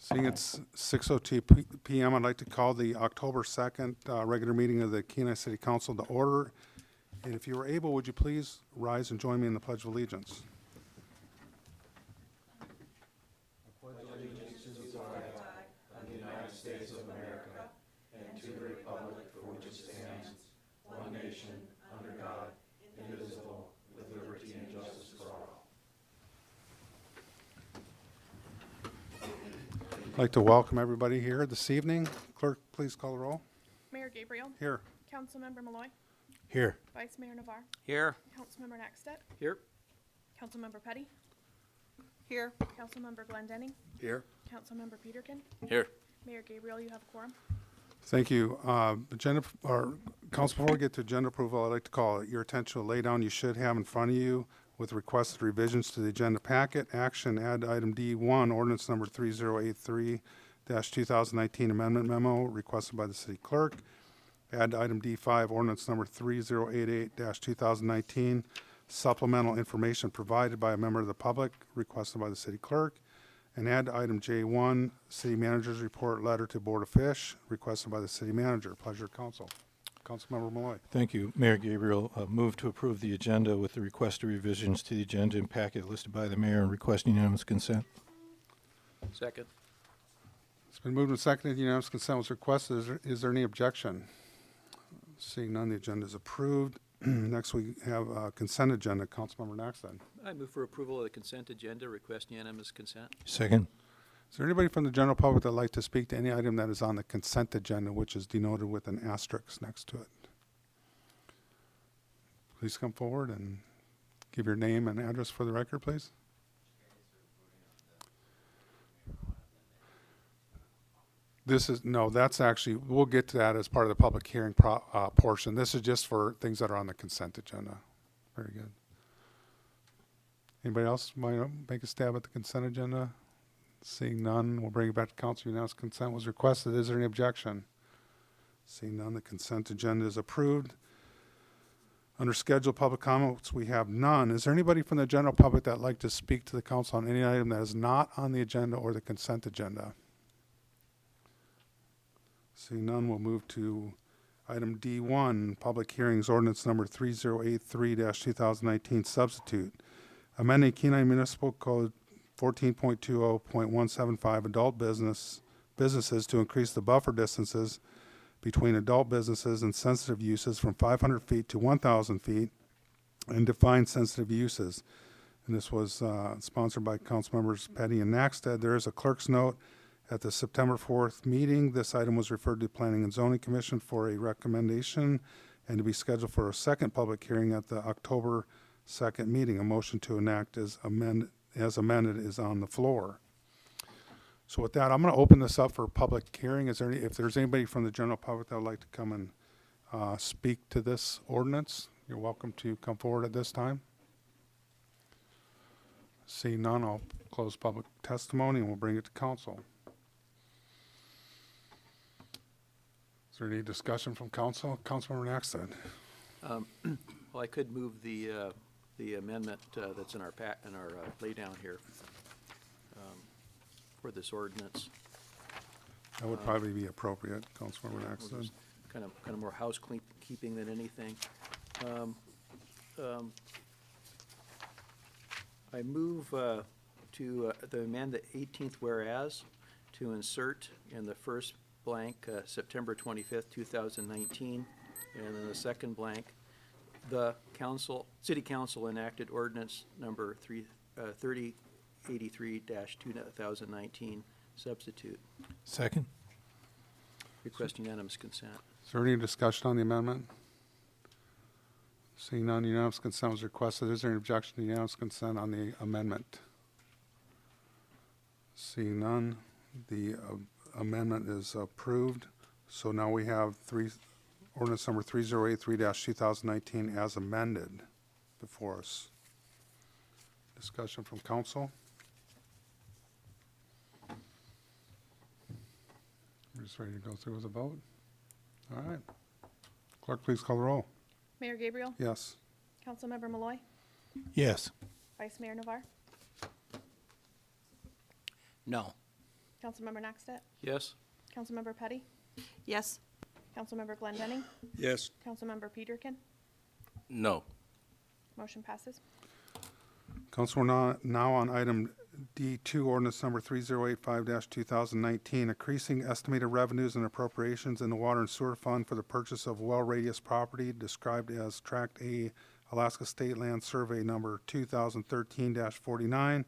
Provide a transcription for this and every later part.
Seeing it's 6:02 p.m., I'd like to call the October 2nd regular meeting of the Kenai City Council to order. And if you are able, would you please rise and join me in the Pledge of Allegiance? I'd like to welcome everybody here this evening. Clerk, please call the roll. Mayor Gabriel. Here. Councilmember Malloy. Here. Vice Mayor Navarre. Here. Councilmember Nackstedt. Here. Councilmember Petty. Here. Councilmember Glendenning. Here. Councilmember Peterkin. Here. Mayor Gabriel, you have quorum. Thank you. Agenda, or council, before we get to agenda approval, I'd like to call your attention to a laydown you should have in front of you with requested revisions to the agenda packet. Action, add item D1, ordinance number 3083-2019 amendment memo requested by the city clerk. Add item D5, ordinance number 3088-2019 supplemental information provided by a member of the public requested by the city clerk. And add item J1, city manager's report letter to Board of Fish requested by the city manager. Pleasure, council. Councilmember Malloy. Thank you. Mayor Gabriel, move to approve the agenda with the requested revisions to the agenda and packet listed by the mayor and request unanimous consent. Second. It's been moved and seconded. Unanimous consent was requested. Is there any objection? Seeing none, the agenda is approved. Next, we have a consent agenda. Councilmember Naxton. I move for approval of the consent agenda, request unanimous consent. Second. Is there anybody from the general public that would like to speak to any item that is on the consent agenda, which is denoted with an asterisk next to it? Please come forward and give your name and address for the record, please. That's actually, we'll get to that as part of the public hearing portion. This is just for things that are on the consent agenda. Very good. Anybody else might make a stab at the consent agenda? Seeing none, we'll bring it back to council. Unanimous consent was requested. Is there any objection? Seeing none, the consent agenda is approved. Under scheduled public comments, we have none. Is there anybody from the general public that would like to speak to the council on any item that is not on the agenda or the consent agenda? Seeing none, we'll move to item D1, public hearings, ordinance number 3083-2019 substitute. Amending Kenai Municipal Code 14.20.175 adult businesses to increase the buffer distances between adult businesses and sensitive uses from 500 feet to 1,000 feet and define sensitive uses. And this was sponsored by Councilmembers Petty and Nackstedt. There is a clerk's note at the September 4th meeting. This item was referred to Planning and Zoning Commission for a recommendation and to be scheduled for a second public hearing at the October 2nd meeting. A motion to enact as amended is on the floor. So with that, I'm going to open this up for public hearing. If there's anybody from the general public that would like to come and speak to this ordinance, you're welcome to come forward at this time. Seeing none, I'll close public testimony and we'll bring it to council. Is there any discussion from council? Councilmember Naxton. Well, I could move the amendment that's in our lay down here for this ordinance. That would probably be appropriate, Councilmember We'll Naxton. just kind of more housekeeping than anything. I move to amend the 18th whereas to insert in the first blank September 25th, 2019, and in the second blank the City Council enacted ordinance number 3083-2019 substitute. Second. Request unanimous consent. Is there any discussion on the amendment? Seeing none, unanimous consent was requested. Is there any objection to unanimous consent on the amendment? Seeing none, the amendment is approved. So now we have ordinance number 3083-2019 as amended before us. Discussion from council. We're just ready to go through with the vote. All right. Clerk, please call the roll. Mayor Gabriel. Yes. Councilmember Malloy. Yes. Vice Mayor Navarre. No. Councilmember Naxtet, Yes. Councilmember Petty, Yes. Councilmember Glendenning, Yes. Councilmember Peterkin. No. Motion passes. Council, we're now on item D2, ordinance number 3085-2019, increasing estimated revenues and appropriations in the Water and Sewer Fund for the purchase of well radius property described as Tract A, Alaska State Land Survey number 2013-49,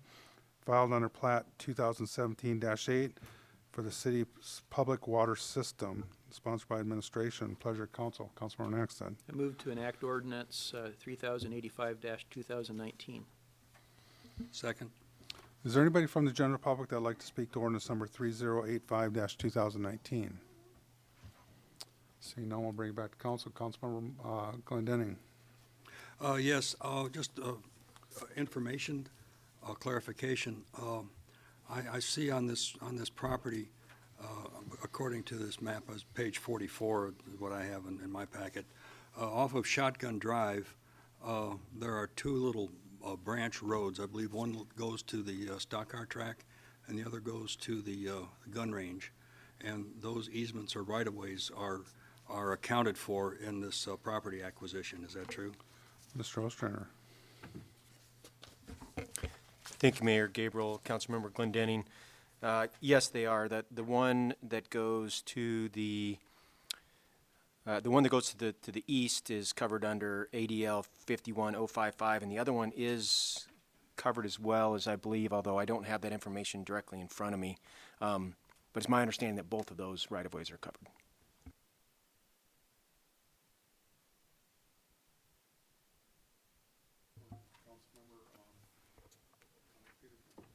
filed under Plat 2017-8 for the city's public water system, sponsored by administration. Pleasure of council. Councilmember Naxton. I move to enact ordinance 3085-2019. Second. Is there anybody from the general public that would like to speak to ordinance number 3085-2019? Seeing none, we'll bring it back to council. Councilmember Glendenning. Yes, just information, clarification. I see on this property, according to this map, as page 44 is what I have in my packet, off of Shotgun Drive, there are two little branch roads. I believe one goes to the stock car track and the other goes to the gun range. And those easements or right-of-ways are accounted for in this property acquisition. Is that true? Mr. Ostrander. Thank you, Mayor Gabriel. Councilmember Glendenning. Yes, they are. The one that goes to the east is covered under ADL 51055, and the other one is covered as well, as I believe, although I don't have that information directly in front of me. But it's my understanding that both of those right-of-ways are covered.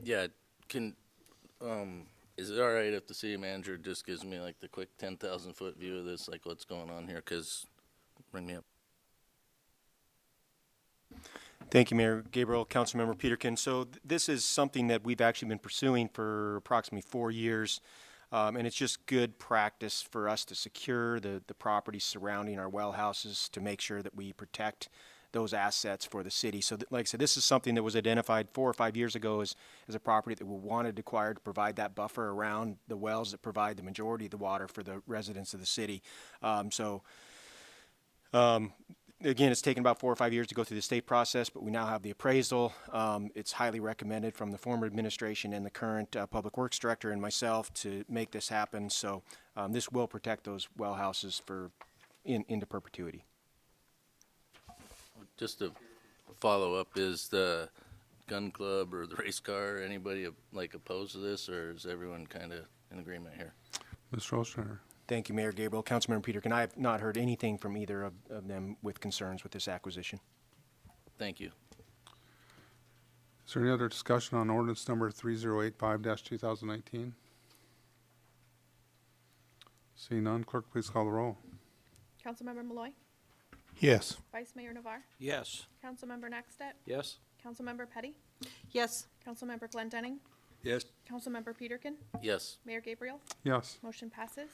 Yeah, is it all right if the city manager just gives me like the quick 10,000-foot view of this, like what's going on here? Because, bring me up. Thank you, Mayor Gabriel. Councilmember Peterkin. So this is something that we've actually been pursuing for approximately 4 years, and it's just good practice for us to secure the property surrounding our well houses to make sure that we protect those assets for the city. So like I said, this is something that was identified 4 or 5 years ago as a property that we wanted acquired to provide that buffer around the wells that provide the majority of the water for the residents of the city. Again, it's taken about 4 or 5 years to go through the state process, but we now have the appraisal. It's highly recommended from the former administration and the current Public Works Director and myself to make this happen. So this will protect those well houses into perpetuity. Just to follow up, is the gun club or the race car, anybody like opposed to this, or is everyone kind of in agreement here? Mr. Ostrander. Thank you, Mayor Gabriel. Councilmember Peterkin, I have not heard anything from either of them with concerns with this acquisition. Thank you. Is there any other discussion on ordinance number 3085-2019? Seeing none, clerk, please call the roll. Councilmember Malloy, Yes. Vice Mayor Navarre, Yes. Councilmember Naxtet, Yes. Councilmember Petty, Yes. Councilmember Glendenning, Yes. Councilmember Peterkin, Yes. Mayor Gabriel. Yes. Motion passes.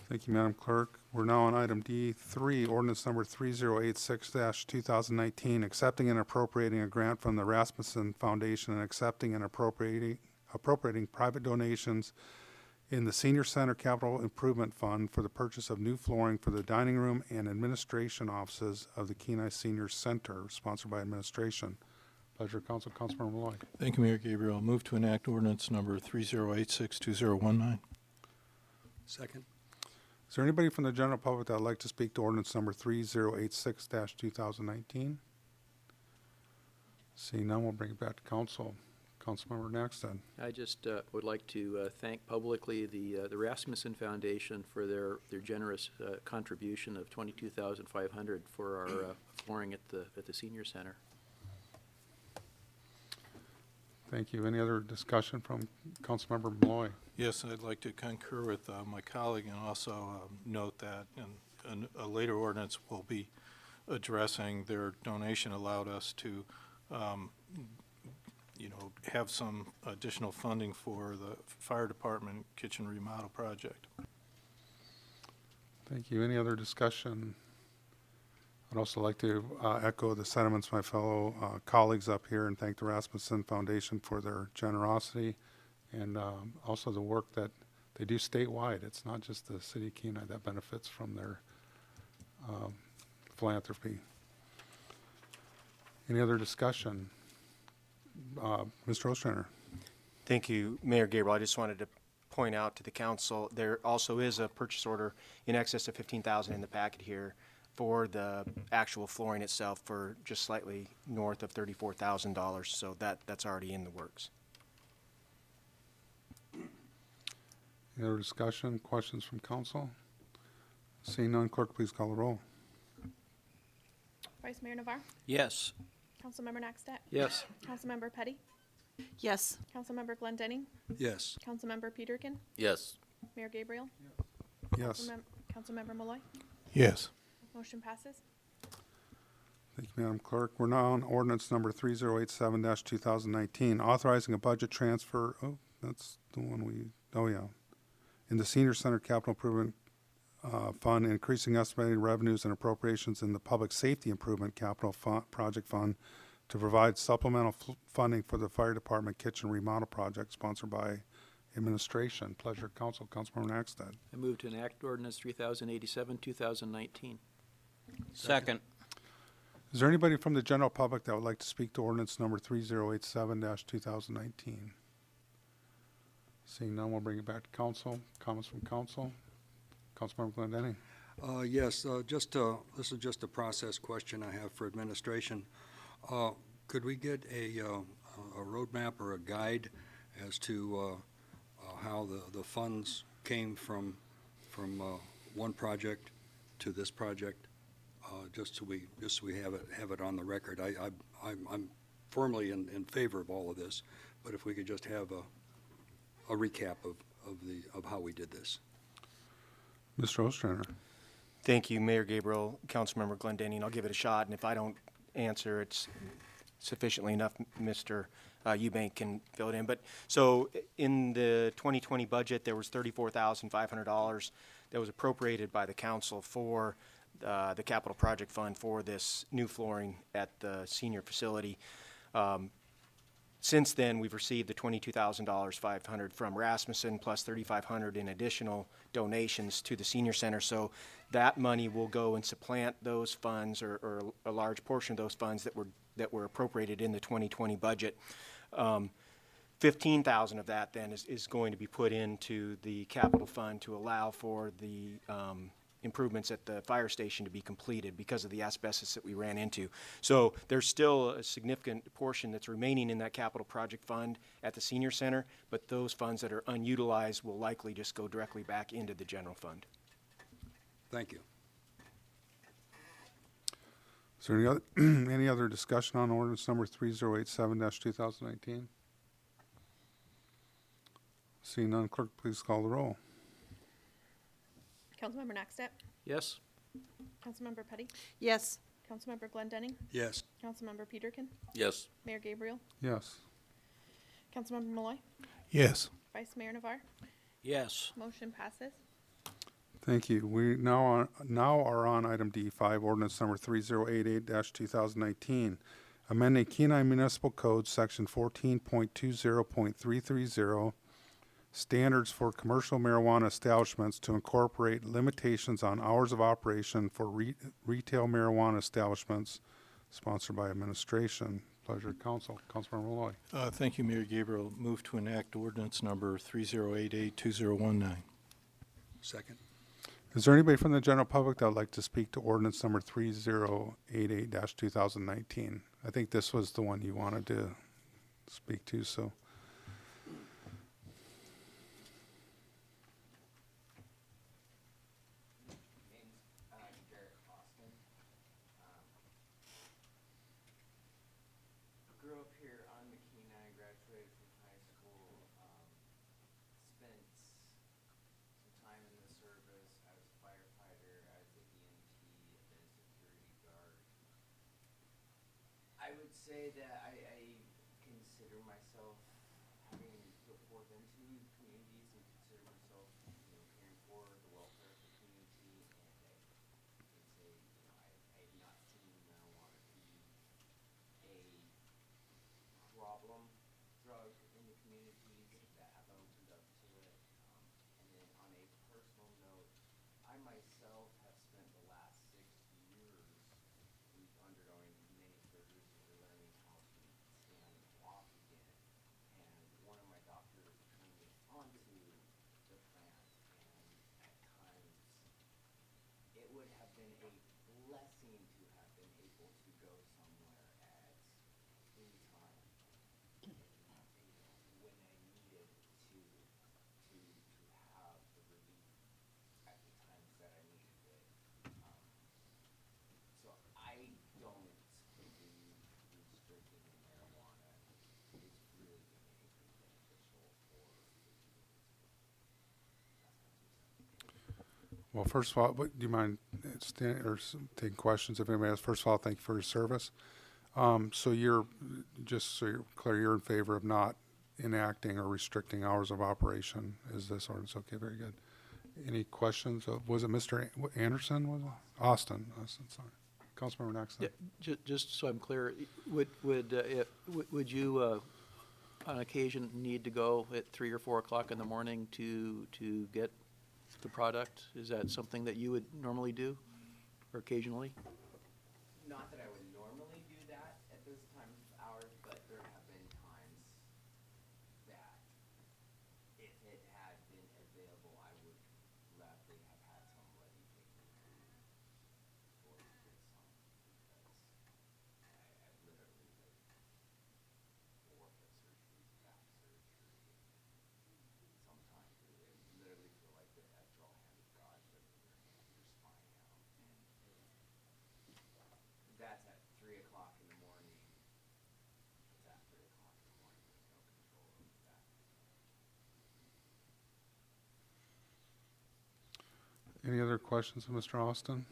Thank you, Madam Clerk. We're now on item D3, ordinance number 3086-2019, accepting and appropriating a grant from the Rasmussen Foundation and accepting and appropriating private donations in the Senior Center Capital Improvement Fund for the purchase of new flooring for the dining room and administration offices of the Kenai Senior Center, sponsored by administration. Pleasure of council. Councilmember Malloy. Thank you, Mayor Gabriel. Move to enact ordinance number 3086-2019. Second. Is there anybody from the general public that would like to speak to ordinance number 3086-2019? Seeing none, we'll bring it back to council. Councilmember Naxton. I just would like to thank publicly the Rasmussen Foundation for their generous contribution of $22,500 for our flooring at the senior center. Thank you. Any other discussion from Councilmember Malloy? Yes, I'd like to concur with my colleague and also note that in a later ordinance will be addressing their donation allowed us to have some additional funding for the fire department kitchen remodel project. Thank you. Any other discussion? I'd also like to echo the sentiments of my fellow colleagues up here and thank the Rasmussen Foundation for their generosity and also the work that they do statewide. It's not just the city of Kenai that benefits from their philanthropy. Any other discussion? Mr. Ostrander? Thank you, Mayor Gabriel. I just wanted to point out to the council, there also is a purchase order in excess of $15,000 in the packet here for the actual flooring itself for just slightly north of $34,000. So that's already in the works. Any other discussion, questions from council? Seeing none, clerk, please call the roll. Vice Mayor Navarre, Yes. Councilmember Naxtat, Yes. Councilmember Petty, Yes. Councilmember Glendenning, Yes. Councilmember Peterkin, Yes. Mayor Gabriel, Yes. Councilmember Malloy. Yes. Motion passes. Thank you, Madam Clerk. We're now on ordinance number 3087-2019, authorizing a budget transfer. Oh, that's the one in the Senior Center Capital Improvement Fund, increasing estimated revenues and appropriations in the Public Safety Improvement Capital Project Fund to provide supplemental funding for the Fire Department kitchen remodel project, sponsored by administration. Pleasure, council. Councilmember Naxtat. I move to enact ordinance 3087, 2019. Second. Is there anybody from the general public that would like to speak to ordinance number 3087-2019? Seeing none, we'll bring it back to council. Comments from council? Councilmember Glendenning. Yes, this is just a process question I have for administration. Could we get a roadmap or a guide as to how the funds came from one project to this project? Just so we have it on the record. I'm firmly in favor of all of this, but if we could just have a recap of how we did this. Mr. Ostrander. Thank you, Mayor Gabriel, Councilmember Glendenning. I'll give it a shot, and if I don't answer it's sufficiently enough, Mr. Eubank can fill it in. But so in the 2020 budget, there was $34,500 that was appropriated by the council for the capital project fund for this new flooring at the senior facility. Since then, we've received the $22,500 from Rasmussen plus $3,500 in additional donations to the senior center. So that money will go and supplant those funds, or a large portion of those funds that were appropriated in the 2020 budget. 15,000 of that then is going to be put into the capital fund to allow for the improvements at the fire station to be completed because of the asbestos that we ran into. So there's still a significant portion that's remaining in that capital project fund at the senior center, but those funds that are unutilized will likely just go directly back into the general fund. Thank you. Is there any other discussion on ordinance number 3087-2019? Seeing none, clerk, please call the roll. Councilmember Naxtat, Yes. Councilmember Petty, Yes. Councilmember Glendenning, Yes. Councilmember Peterkin, Yes. Mayor Gabriel, Yes. Councilmember Malloy, Yes. Vice Mayor Navarre. Yes. Motion passes. Thank you. We now are on item D5, ordinance number 3088-2019, amending Kenai Municipal Code, section 14.20.330, standards for commercial marijuana establishments to incorporate limitations on hours of operation for retail marijuana establishments, sponsored by administration. Pleasure, council. Councilmember Malloy. Thank you, Mayor Gabriel. Move to enact ordinance number 3088-2019. Second. Is there anybody from the general public that would like to speak to ordinance number 3088-2019? I think this was the one you wanted to speak to, so. Grew up here on McKenna, graduated from high school, spent some time in the service. I was a firefighter, I was an EMT, I've been a security guard. I would say that I consider myself having put forth into communities and consider myself, caring for the welfare of the community, and I would say, I have not seen marijuana be a problem drug in the communities that have Well, first of all, do you mind taking questions if anybody has? First of all, thank you for your service. So just so you're clear, you're in favor of not enacting or restricting hours of operation. Is this ordinance? Okay, very good. Any questions? Was it Mr. Anderson? Was it? Austin, sorry. Councilmember Nexon. Yeah, just so I'm clear, would you, on occasion, need to go at 3 or 4 o'clock in the morning to get the product? Is that something that you would normally do, or occasionally? Not that I would normally do that at those times of hours, but there have been times that if it had been available, I would gladly have had somebody take me to or get some, because I've literally lived four hip surgeries, back surgery, sometimes it literally feel like the actual hand of God lifting your hand, your spine out, and that's at 3 o'clock in the morning. It's at 3 o'clock in the morning. There's no control over that. Any other questions of Mr. Austin?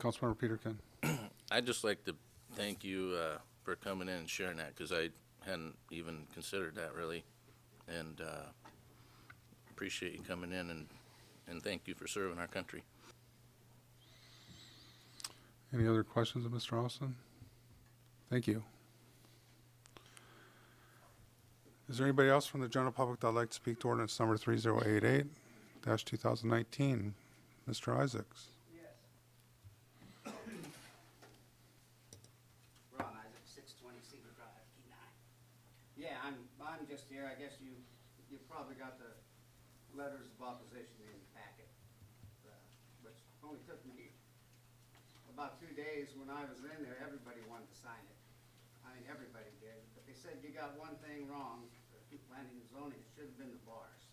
Councilmember Peterkin. I'd just like to thank you for coming in and sharing that, because I hadn't even considered that really. And appreciate you coming in, and thank you for serving our country. Any other questions of Mr. Austin? Thank you. Is there anybody else from the general public that would like to speak to ordinance number 3088-2019? Mr. Isaacs. Ron Isaac, 620 Cedar Drive, E9. Yeah, I'm just here. I guess you probably got the letters of opposition in the packet, which only took me about 2 days. When I was in there, everybody wanted to sign it. I mean, everybody did. But they said you got one thing wrong. Planning and zoning, it should have been the bars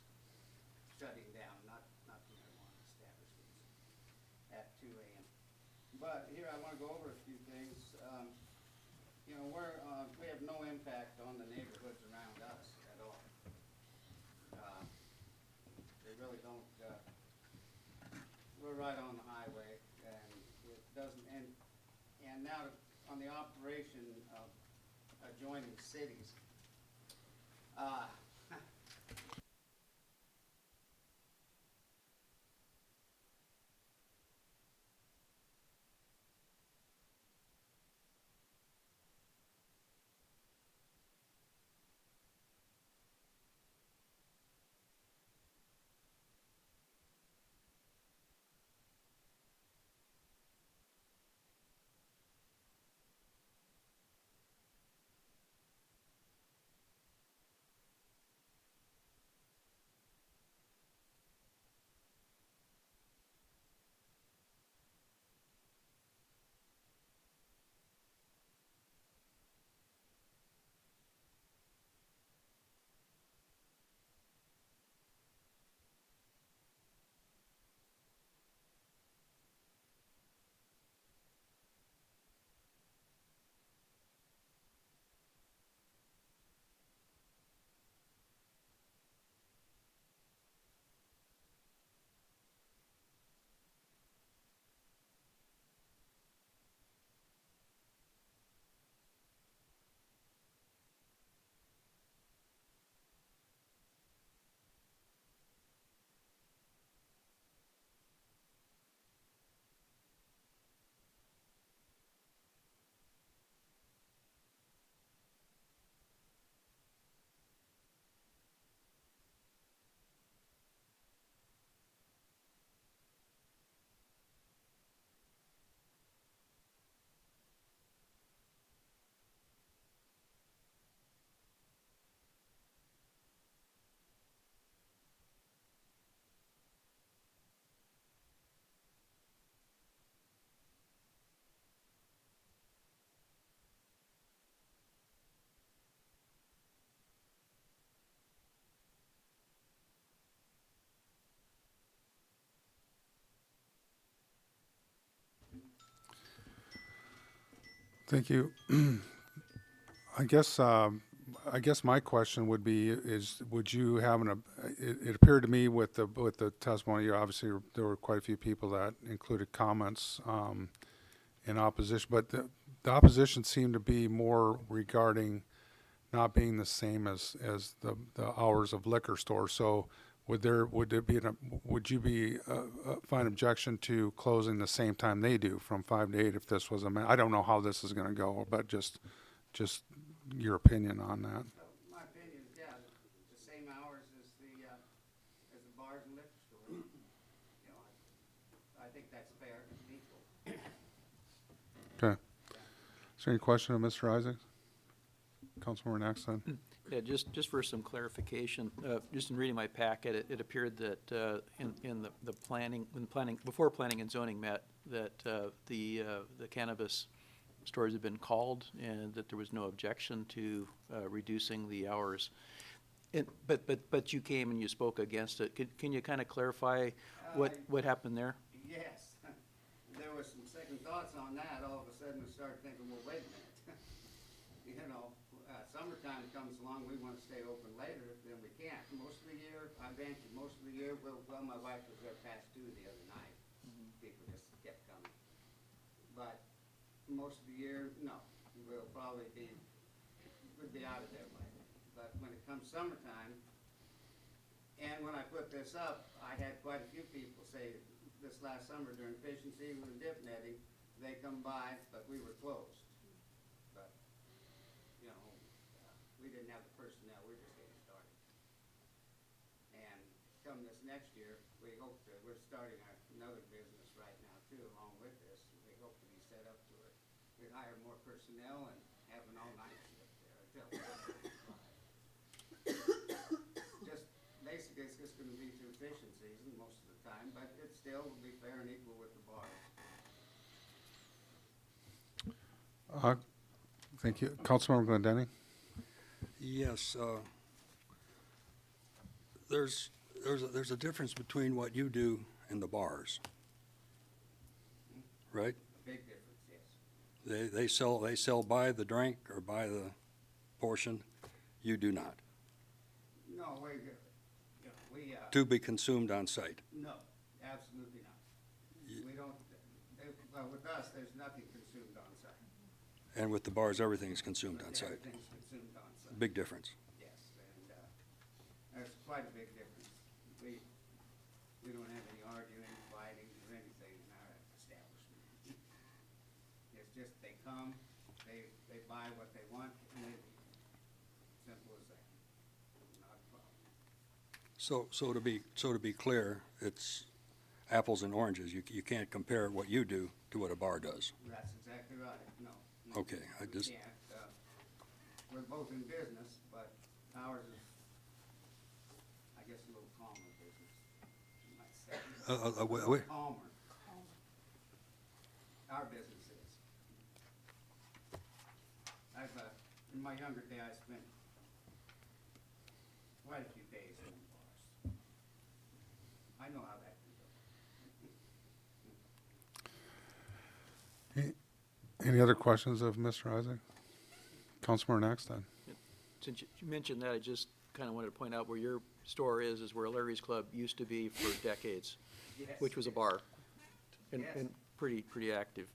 shutting down, not the marijuana establishments at 2 a.m. But here I want to go over a few things. You know, we have no impact on the neighborhoods around us at all. They really don't. We're right on the highway, and it doesn't. And now on the operation of adjoining cities. Thank you. I guess I guess my question would be, is, would you have it appeared to me with the testimony, obviously, there were quite a few people that included comments, in opposition, but the opposition seemed to be more regarding not being the same as the hours of liquor stores. So would you find objection to closing the same time they do, from 5 to 8, if this was I don't know how this is gonna go, but just your opinion on that. My opinion is, yeah, the same hours as the bars and liquor stores. You know, I think that's fair and equal. Okay. Is there any question of Mr. Isaacs? Councilmember Naxton? Yeah, just for some clarification, just in reading my packet, it appeared that in the planning, before planning and zoning met, that the cannabis stores had been called and that there was no objection to reducing the hours. But you came and you spoke against it. Can you kind of clarify what happened there? Yes, there was some second thoughts on that. All of a sudden, we started thinking, well, wait a minute. You know, summertime comes along, we want to stay open later, then we can't. Most of the year, I bet you, most of the year, well, my wife was there past 2 the other night. People just kept coming. But most of the year, no, we'll probably be out of there by then. But when it comes summertime, and when I put this up, I had quite a few people say this last summer during fishing season and dip netting, they come by, but we were closed. But, you know, we didn't have the personnel, we were just getting started. And come this next year, we're starting another business right now too, along with this. We hope to be set up to it. We hire more personnel and have an all-night shift there until just basically, it's just gonna be through fishing season most of the time, but it still will be fair and equal with the bars. Thank you. Councilmember Glendenning? Yes, there's a difference between what you do and the bars, right? A big difference, yes. They sell by the drink or by the portion. You do not. No, we To be consumed on site. no, absolutely not. We don't, with us, there's nothing consumed on site. And with the bars, everything is consumed on site. Everything's consumed on site. Big difference. Yes, and there's quite a big difference. We don't have any arguing, fighting, or anything in our establishment. It's just they come, they buy what they want, and they leave. Simple as that. Not a problem. So to be clear, it's apples and oranges. You can't compare what you do to what a bar does. That's exactly right. No. Okay, I We just- can't. We're both in business, but ours is, I guess, a little calmer business, you might say. Wait. Calmer. Our business is. In my younger day, I spent quite a few days in the bars. I know how that can go. Any other questions of Mr. Isaac? Councilmember Naxton? Since you mentioned that, I just kind of wanted to point out where your store is where Larry's Club used to be for decades, Yes, which was a yes. bar, and Yes. and pretty active.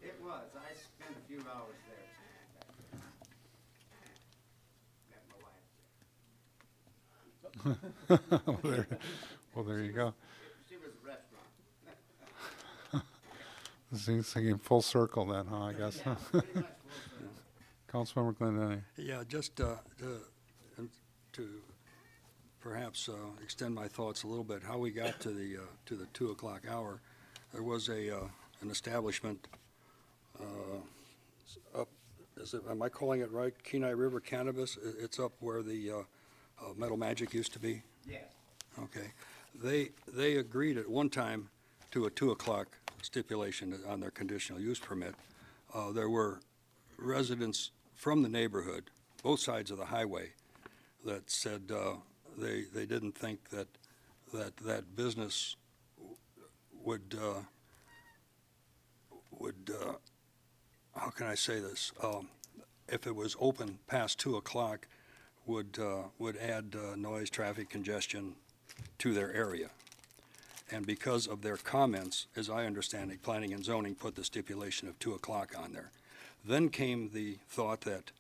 It was. I spent a few hours there. Met my wife there. Well, there you go. She was a restaurant. This thing full circle then, huh, I guess? Yeah, pretty much full circle. Councilmember Glendenning? Yeah, just to perhaps extend my thoughts a little bit, how we got to the 2 o'clock hour. There was an establishment up, am I calling it right? Kenai River Cannabis? It's up where the Metal Magic used to be? Yes. Okay. They agreed at one time to a 2 o'clock stipulation on their conditional use permit. There were residents from the neighborhood, both sides of the highway, that said they didn't think that business would how can I say this? if it was open past 2 o'clock, would add noise, traffic congestion to their area. And because of their comments, as I understand it, planning and zoning put the stipulation of 2 o'clock on there. Then came the thought that,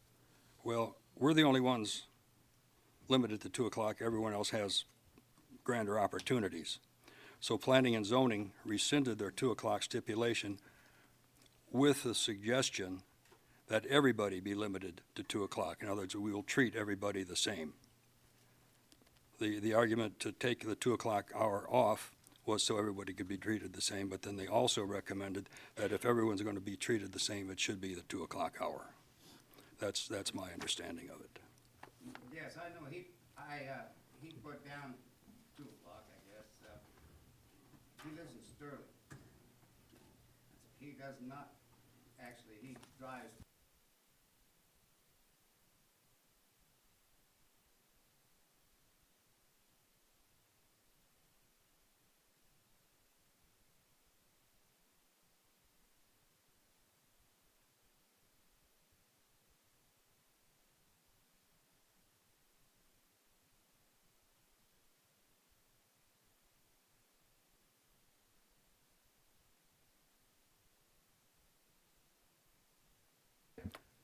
well, we're the only ones limited to 2 o'clock. Everyone else has grander opportunities. So planning and zoning rescinded their 2 o'clock stipulation with the suggestion that everybody be limited to 2 o'clock. In other words, we will treat everybody the same. The argument to take the 2 o'clock hour off was so everybody could be treated the same, but then they also recommended that if everyone's going to be treated the same, it should be the 2 o'clock hour. That's my understanding of it. Yes, I know, he put down 2 o'clock, I guess. He lives in Sterling. He does not, actually, he drives.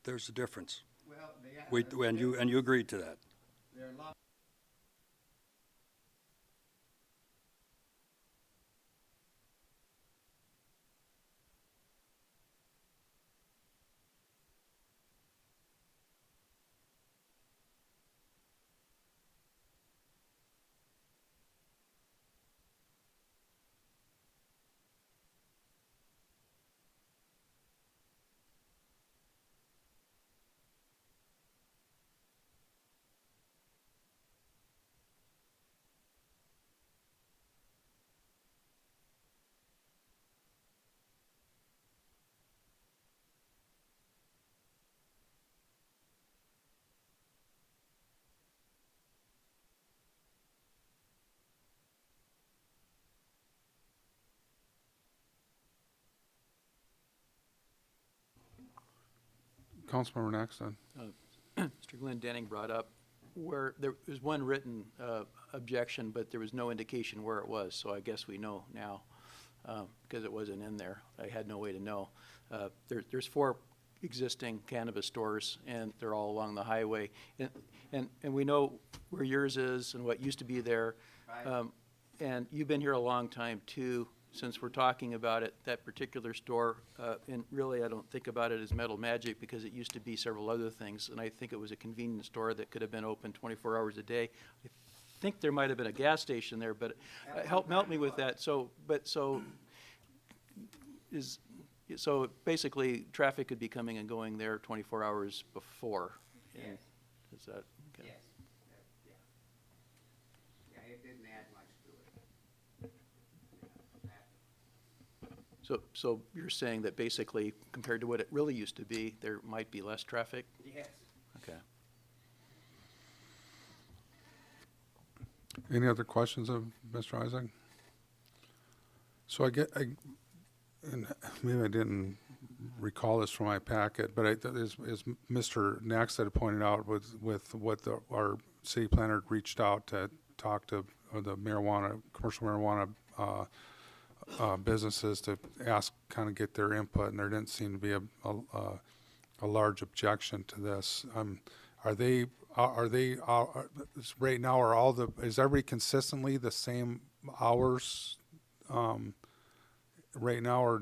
There's a difference. Well, they, And you agreed to that. there are a lot. Councilmember Naxton. Mr. Glenn Denning brought up where there was one written objection, but there was no indication where it was, so I guess we know now, because it wasn't in there. I had no way to know. There's 4 existing cannabis stores, and they're all along the highway. And we know where yours is and what used to be there. Right. And you've been here a long time, too. Since we're talking about it, that particular store, and really I don't think about it as Metal Magic because it used to be several other things, and I think it was a convenience store that could have been open 24 hours a day. I think there might have been a gas station there, but help me with that. So basically traffic could be coming and going there 24 hours before. Yes. Is that okay? Yes, yeah. Yeah, it didn't add much to it. So you're saying that basically, compared to what it really used to be, there might be less traffic? Yes. Okay. Any other questions of Mr. Isaac? So and maybe I didn't recall this from my packet, but as Mr. Naxton had pointed out, with what our city planner reached out to talk to the commercial marijuana businesses to kind of get their input, and there didn't seem to be a large objection to this. Are they right now? Is everybody consistently the same hours right now, or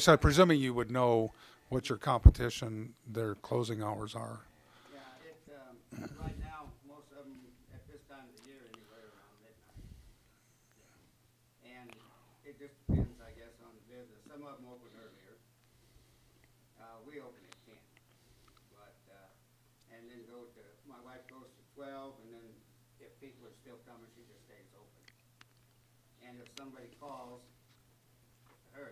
I'm presuming you would know what your competition, their closing hours are. Yeah, right now, most of them at this time of the year anywhere around midnight. And it just depends, I guess, on the business. Some of them open earlier. We open at 10. But, and then my wife goes to 12, and then if people are still coming, she just stays open. And if somebody calls her,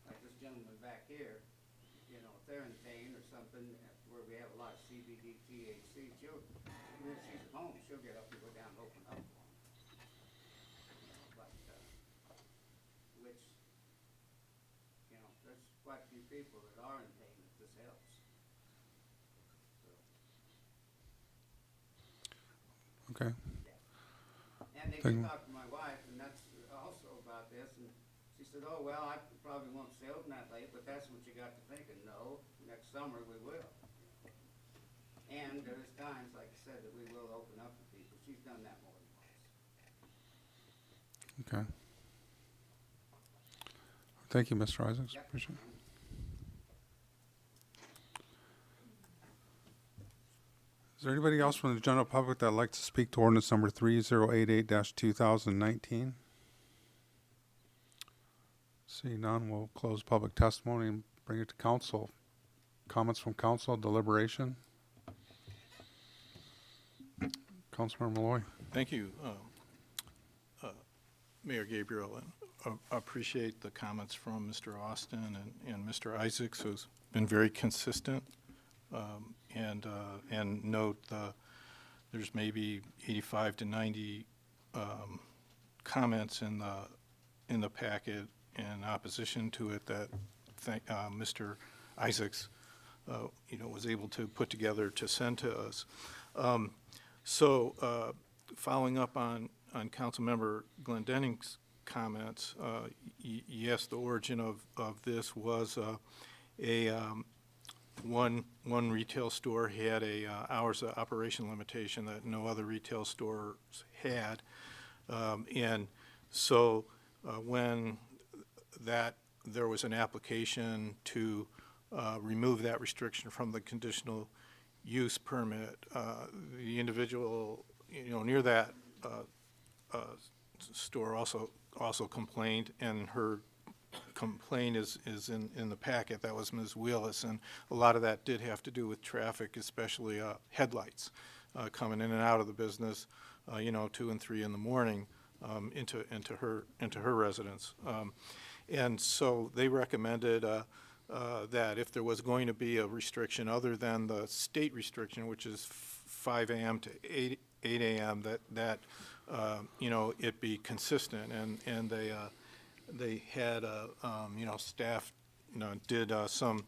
like this gentleman back here, if they're in pain or something, where we have a lot of CBD, THC, when she's at home, she'll get up and go down and open up for them. But, which, quite a few people that are in pain, if this helps. So, Okay. and they Thank did you. talk to my wife, and that's also about this, and she said, oh, well, I probably won't stay open that late, but that's what you got to thinking. No, next summer we will. And there's times, like I said, that we will open up for people. She's done that more than once. Okay. Thank you, Mr. Isaacs. Yep. Appreciate it. Is there anybody else from the general public that'd like to speak to ordinance number 3088-2019? See none, we'll close public testimony and bring it to council. Comments from council, deliberation? Councilmember Malloy. Thank you, Mayor Gabriel, and I appreciate the comments from Mr. Austin and Mr. Isaacs, who's been very consistent. And note there's maybe 85 to 90 comments in the packet in opposition to it that Mr. Isaacs was able to put together to send to us. So following up on Councilmember Glendenning's comments, yes, the origin of this was one retail store had a hours of operation limitation that no other retail stores had. And so when there was an application to remove that restriction from the conditional use permit, the individual near that store also complained, and her complaint is in the packet. That was Ms. Wheelis, and a lot of that did have to do with traffic, especially headlights coming in and out of the business, 2 and 3 in the morning into her residence. And so they recommended that if there was going to be a restriction other than the state restriction, which is 5 a.m. to 8 a.m., that it be consistent, and they had staff did some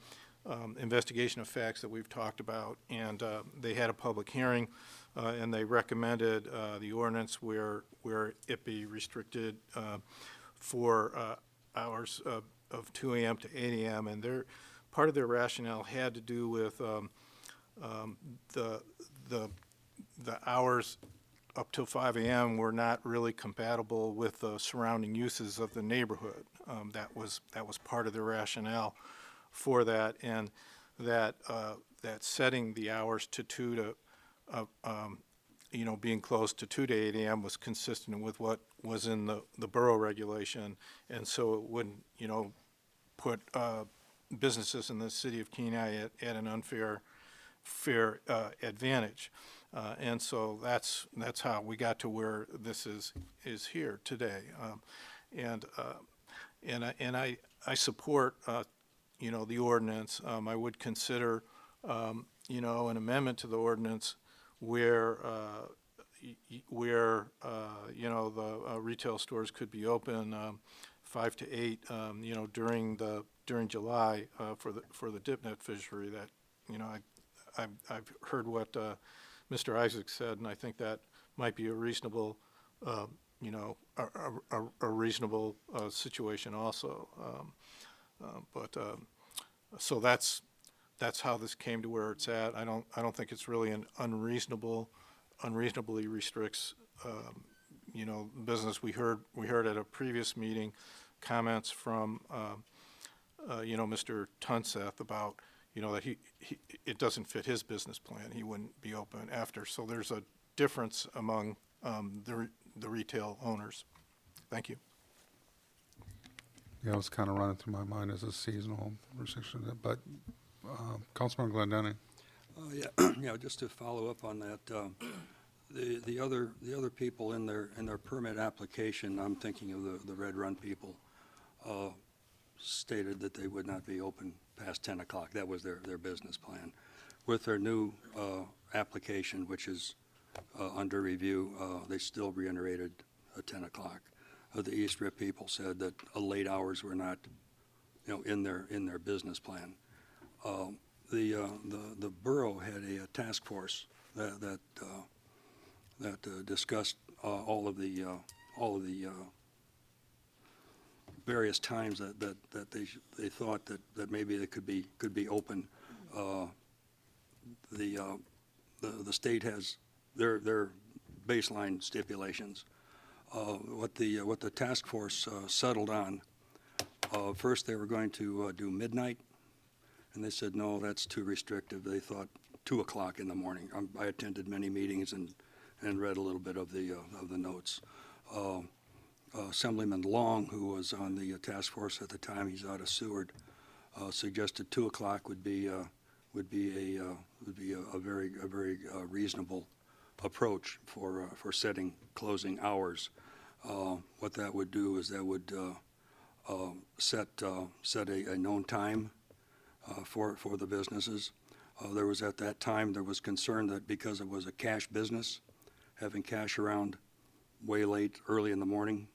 investigation of facts that we've talked about, and they had a public hearing, and they recommended the ordinance where it be restricted for hours of 2 a.m. to 8 a.m. And part of their rationale had to do with the hours up till 5 a.m. were not really compatible with the surrounding uses of the neighborhood. That was part of the rationale for that, and that setting the hours to 2 to being close to 2 to 8 a.m. was consistent with what was in the borough regulation, and so it wouldn't put businesses in the city of Kenai at an unfair advantage. And so that's how we got to where this is here today. And I support the ordinance. I would consider an amendment to the ordinance where the retail stores could be open 5 to 8 during July for the dipnet fishery. That I've heard what Mr. Isaacs said, and I think that might be a reasonable a reasonable situation also. So that's how this came to where it's at. I don't think it's really an unreasonably restricts business. We heard at a previous meeting comments from Mr. Tunseth about that it doesn't fit his business plan. He wouldn't be open after. So there's a difference among the retail owners. Thank you. Yeah, it was kind of running through my mind as a seasonal restriction, but Councilman Glendenning. Yeah, just to follow up on that, the other people in their permit application, I'm thinking of the Red Run people, stated that they would not be open past 10 o'clock. That was their business plan. With their new application, which is under review, they still reiterated 10 o'clock. The East Rip people said that late hours were not in their business plan. The borough had a task force that discussed all of the various times that they thought that maybe they could be open. The state has their baseline stipulations. What the task force settled on, first they were going to do midnight, and they said, no, that's too restrictive. They thought 2 o'clock in the morning. I attended many meetings and read a little bit of the notes. Assemblyman Long, who was on the task force at the time, he's out of Seward, suggested 2 o'clock would be a very reasonable approach for setting closing hours. What that would do is that would set a known time for the businesses. There was at that time concern that because it was a cash business, having cash around way late, early in the morning,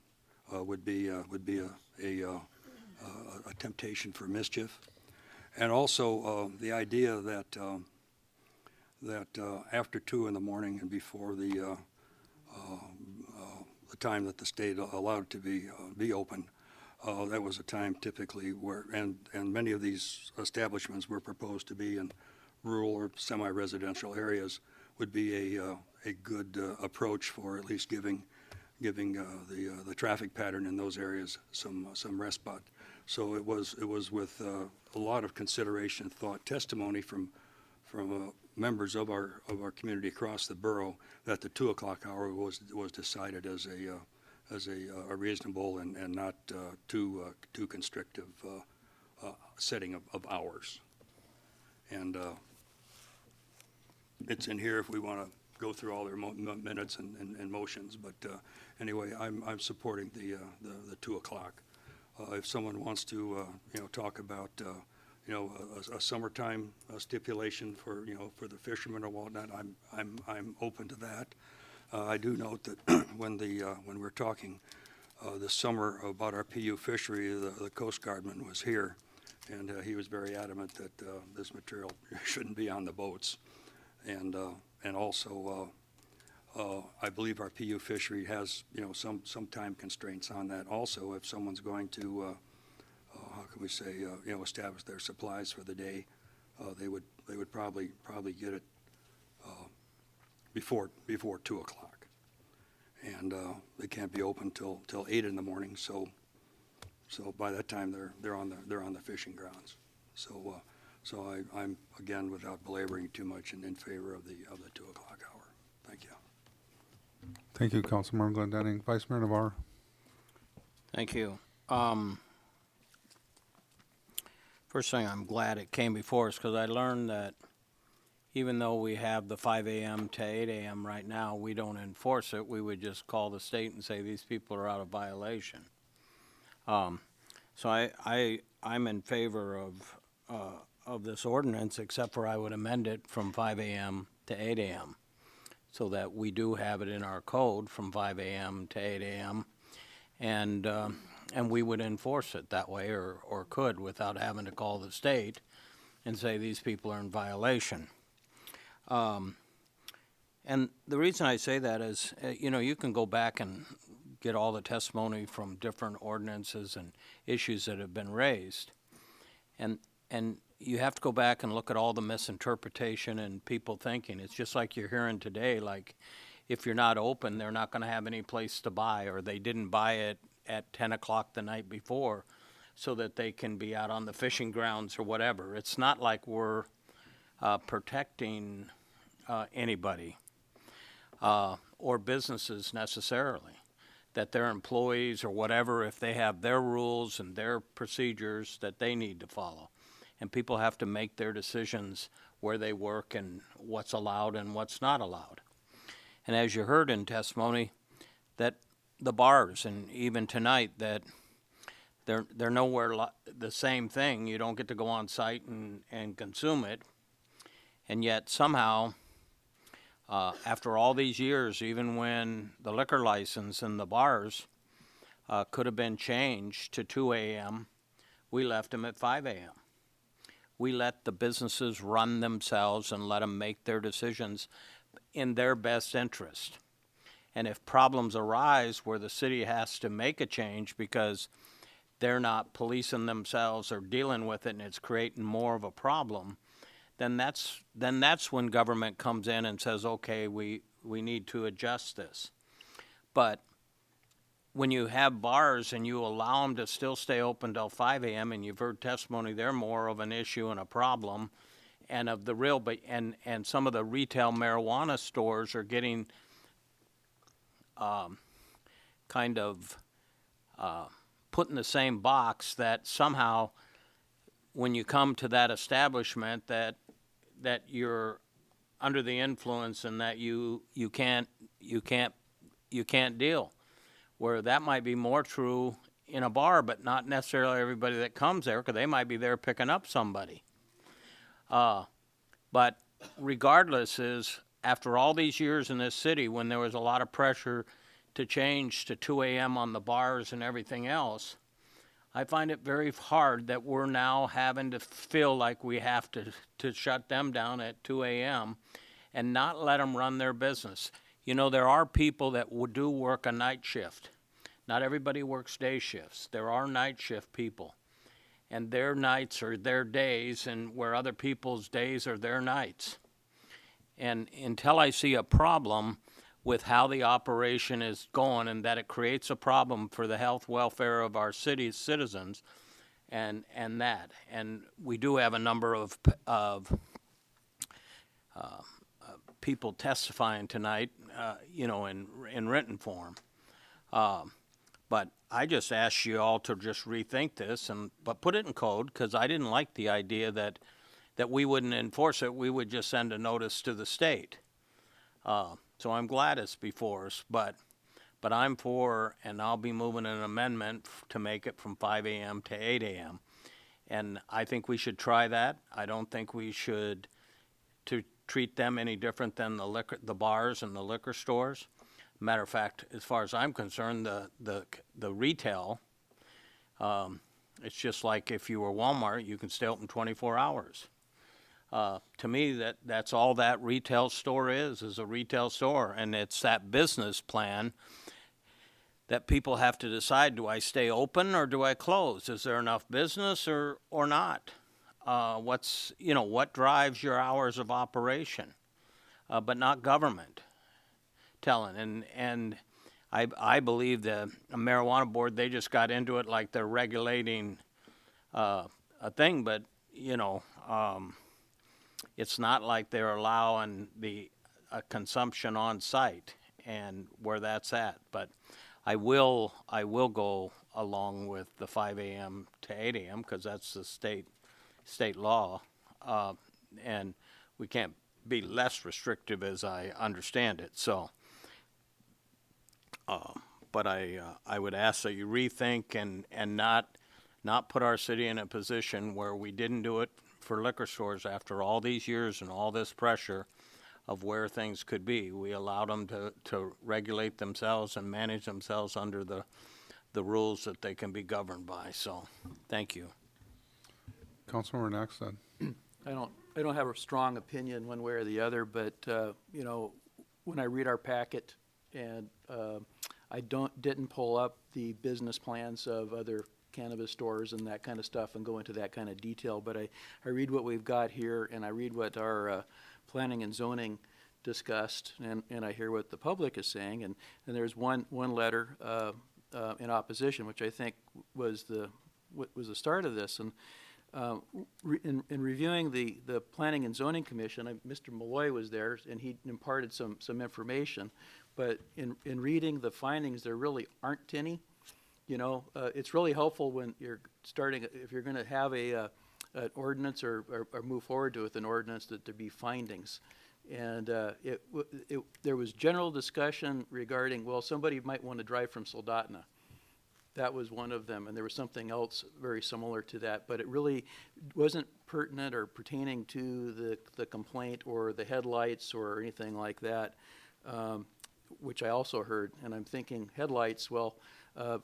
would be a temptation for mischief. And also the idea that after 2 in the morning and before the time that the state allowed to be open, that was a time typically where, and many of these establishments were proposed to be in rural or semi-residential areas, would be a good approach for at least giving the traffic pattern in those areas some respite. So it was with a lot of consideration, thought, testimony from members of our community across the borough that the 2 o'clock hour was decided as a reasonable and not too constrictive setting of hours. And it's in here if we want to go through all their minutes and motions. But anyway, I'm supporting the 2 o'clock. If someone wants to talk about a summertime stipulation for the fishermen or whatnot, I'm open to that. I do note that when we're talking this summer about our PU fishery, the Coast Guardman was here, and he was very adamant that this material shouldn't be on the boats. And also, I believe our PU fishery has some time constraints on that. Also, if someone's going to how can we say establish their supplies for the day, they would probably get it before 2 o'clock, and they can't be open till 8 in the morning. So by that time they're on the fishing grounds. So I'm again, without belaboring too much, in favor of the 2 o'clock hour. Thank you. Thank you, Councilmember Glendenning. Vice Mayor Navarro. Thank you. First thing, I'm glad it came before us because I learned that even though we have the 5 a.m. to 8 a.m. right now, we don't enforce it. We would just call the state and say these people are out of violation. So I'm in favor of this ordinance, except for I would amend it from 5 a.m. to 8 a.m. so that we do have it in our code from 5 a.m. to 8 a.m. And we would enforce it that way, or could, without having to call the state and say these people are in violation. And the reason I say that is, you can go back and get all the testimony from different ordinances and issues that have been raised. And you have to go back and look at all the misinterpretation and people thinking. It's just like you're hearing today, like if you're not open, they're not going to have any place to buy, or they didn't buy it at 10 o'clock the night before so that they can be out on the fishing grounds or whatever. It's not like we're protecting anybody or businesses necessarily, that their employees or whatever, if they have their rules and their procedures that they need to follow. And people have to make their decisions where they work and what's allowed and what's not allowed. And as you heard in testimony, that the bars, and even tonight, that they're nowhere the same thing. You don't get to go on site and consume it. And yet somehow, after all these years, even when the liquor license in the bars could have been changed to 2 a.m., we left them at 5 a.m. We let the businesses run themselves and let them make their decisions in their best interest. And if problems arise where the city has to make a change because they're not policing themselves or dealing with it and it's creating more of a problem, then that's when government comes in and says, okay, we need to adjust this. But when you have bars and you allow them to still stay open till 5 a.m. and you've heard testimony, they're more of an issue and a problem, and of the real, and some of the retail marijuana stores are getting kind of put in the same box that somehow when you come to that establishment that you're under the influence and that you can't deal. Where that might be more true in a bar, but not necessarily everybody that comes there, because they might be there picking up somebody. But regardless, is after all these years in this city, when there was a lot of pressure to change to 2 a.m. on the bars and everything else, I find it very hard that we're now having to feel like we have to shut them down at 2 a.m. and not let them run their business. You know, there are people that do work a night shift. Not everybody works day shifts. There are night shift people. And their nights are their days, and where other people's days are their nights. And until I see a problem with how the operation is going and that it creates a problem for the health welfare of our city's citizens, and we do have a number of people testifying tonight, in written form. But I just ask you all to just rethink this, but put it in code, because I didn't like the idea that we wouldn't enforce it. We would just send a notice to the state. So I'm glad it's before us, but I'm for, and I'll be moving an amendment to make it from 5 a.m. to 8 a.m. And I think we should try that. I don't think we should treat them any different than the bars and the liquor stores. Matter of fact, as far as I'm concerned, the retail, it's just like if you were Walmart, you can stay open 24 hours. To me, that's all that retail store is a retail store, and it's that business plan that people have to decide, do I stay open or do I close? Is there enough business or not? What drives your hours of operation, but not government telling. And I believe the marijuana board, they just got into it like they're regulating a thing, but it's not like they're allowing the consumption on site and where that's at. But I will go along with the 5 a.m. to 8 a.m. because that's the state law, and we can't be less restrictive as I understand it. So, but I would ask that you rethink and not put our city in a position where we didn't do it for liquor stores after all these years and all this pressure of where things could be. We allowed them to regulate themselves and manage themselves under the rules that they can be governed by. So, thank you. Councilmember Naxton. I don't have a strong opinion one way or the other, but when I read our packet, and I didn't pull up the business plans of other cannabis stores and that kind of stuff and go into that kind of detail, but I read what we've got here, and I read what our planning and zoning discussed, and I hear what the public is saying, and there's one letter in opposition, which I think was the start of this. And in reviewing the Planning and Zoning Commission, Mr. Malloy was there, and he imparted some information. But in reading the findings, there really aren't any. It's really helpful when you're starting, if you're going to have an ordinance or move forward with an ordinance, that there be findings. And there was general discussion regarding, well, somebody might want to drive from Soldotna. That was one of them, and there was something else very similar to that, but it really wasn't pertinent or pertaining to the complaint or the headlights or anything like that, which I also heard. And I'm thinking, headlights, well,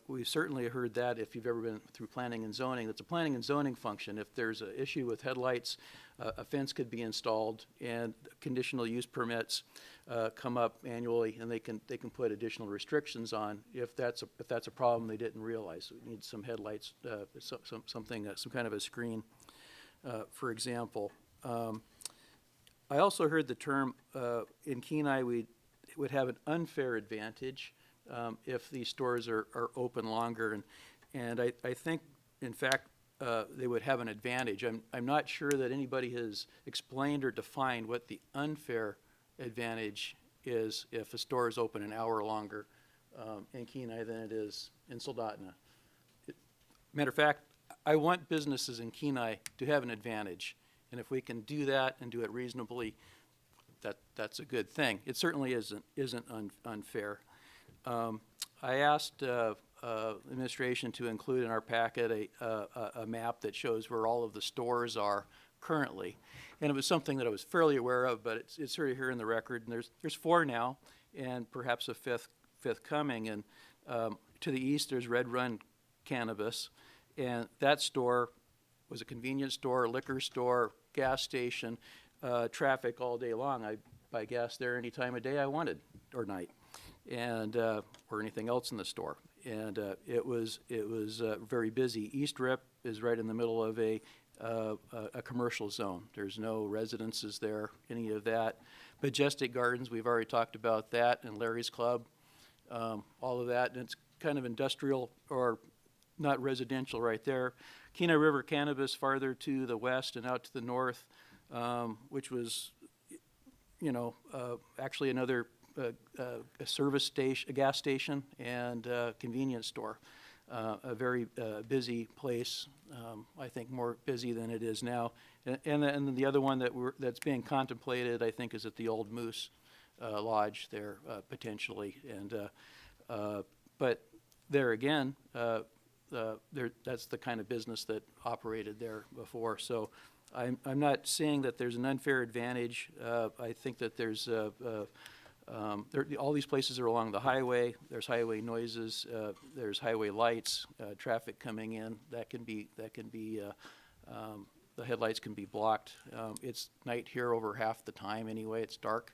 We've certainly heard that if you've ever been through planning and zoning, that's a planning and zoning function. If there's an issue with headlights, a fence could be installed, and conditional use permits come up annually, and they can put additional restrictions on if that's a problem they didn't realize. We need some headlights, some kind of a screen, for example. I also heard the term in Kenai we would have an unfair advantage if these stores are open longer, and I think, in fact, they would have an advantage. I'm not sure that anybody has explained or defined what the unfair advantage is if a store is open an hour longer in Kenai than it is in Soldotna. Matter of fact, I want businesses in Kenai to have an advantage, and if we can do that and do it reasonably, that's a good thing. It certainly isn't unfair. I asked administration to include in our packet a map that shows where all of the stores are currently, and it was something that I was fairly aware of, but it's sort of here in the record. And there's 4 now, and perhaps a fifth coming. And to the east, there's Red Run Cannabis, and that store was a convenience store, liquor store, gas station, traffic all day long. I buy gas there any time of day I wanted, or night, and or anything else in the store. And it was very busy. East Rip is right in the middle of a commercial zone. There's no residences there, any of that. Majestic Gardens, we've already talked about that, and Larry's Club, all of that, and it's kind of industrial or not residential right there. Kenai River Cannabis farther to the west and out to the north, which was, actually another a service station, a gas station, and convenience store. A very busy place, I think more busy than it is now. And then the other one that's being contemplated, I think, is at the Old Moose Lodge there, potentially. And but there again, that's the kind of business that operated there before. So I'm not saying that there's an unfair advantage. I think that there's all these places are along the highway. There's highway noises. There's highway lights. Traffic coming in. That can be. The headlights can be blocked. It's night here over half the time anyway. It's dark.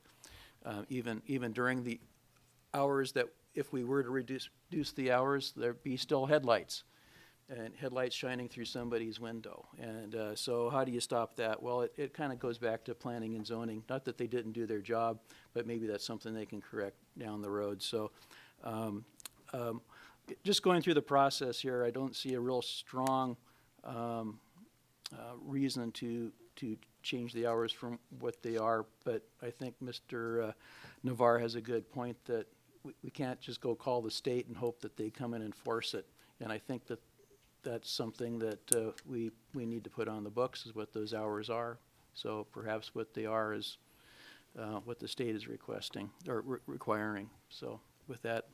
Even during the hours that, if we were to reduce the hours, there'd be still headlights, and headlights shining through somebody's window. And so how do you stop that? Well, it kind of goes back to planning and zoning. Not that they didn't do their job, but maybe that's something they can correct down the road. So just going through the process here, I don't see a real strong reason to change the hours from what they are, but I think Mr. Navarre has a good point that we can't just go call the state and hope that they come in and enforce it. And I think that that's something that we need to put on the books, is what those hours are. So perhaps what they are is what the state is requesting or requiring. So with that.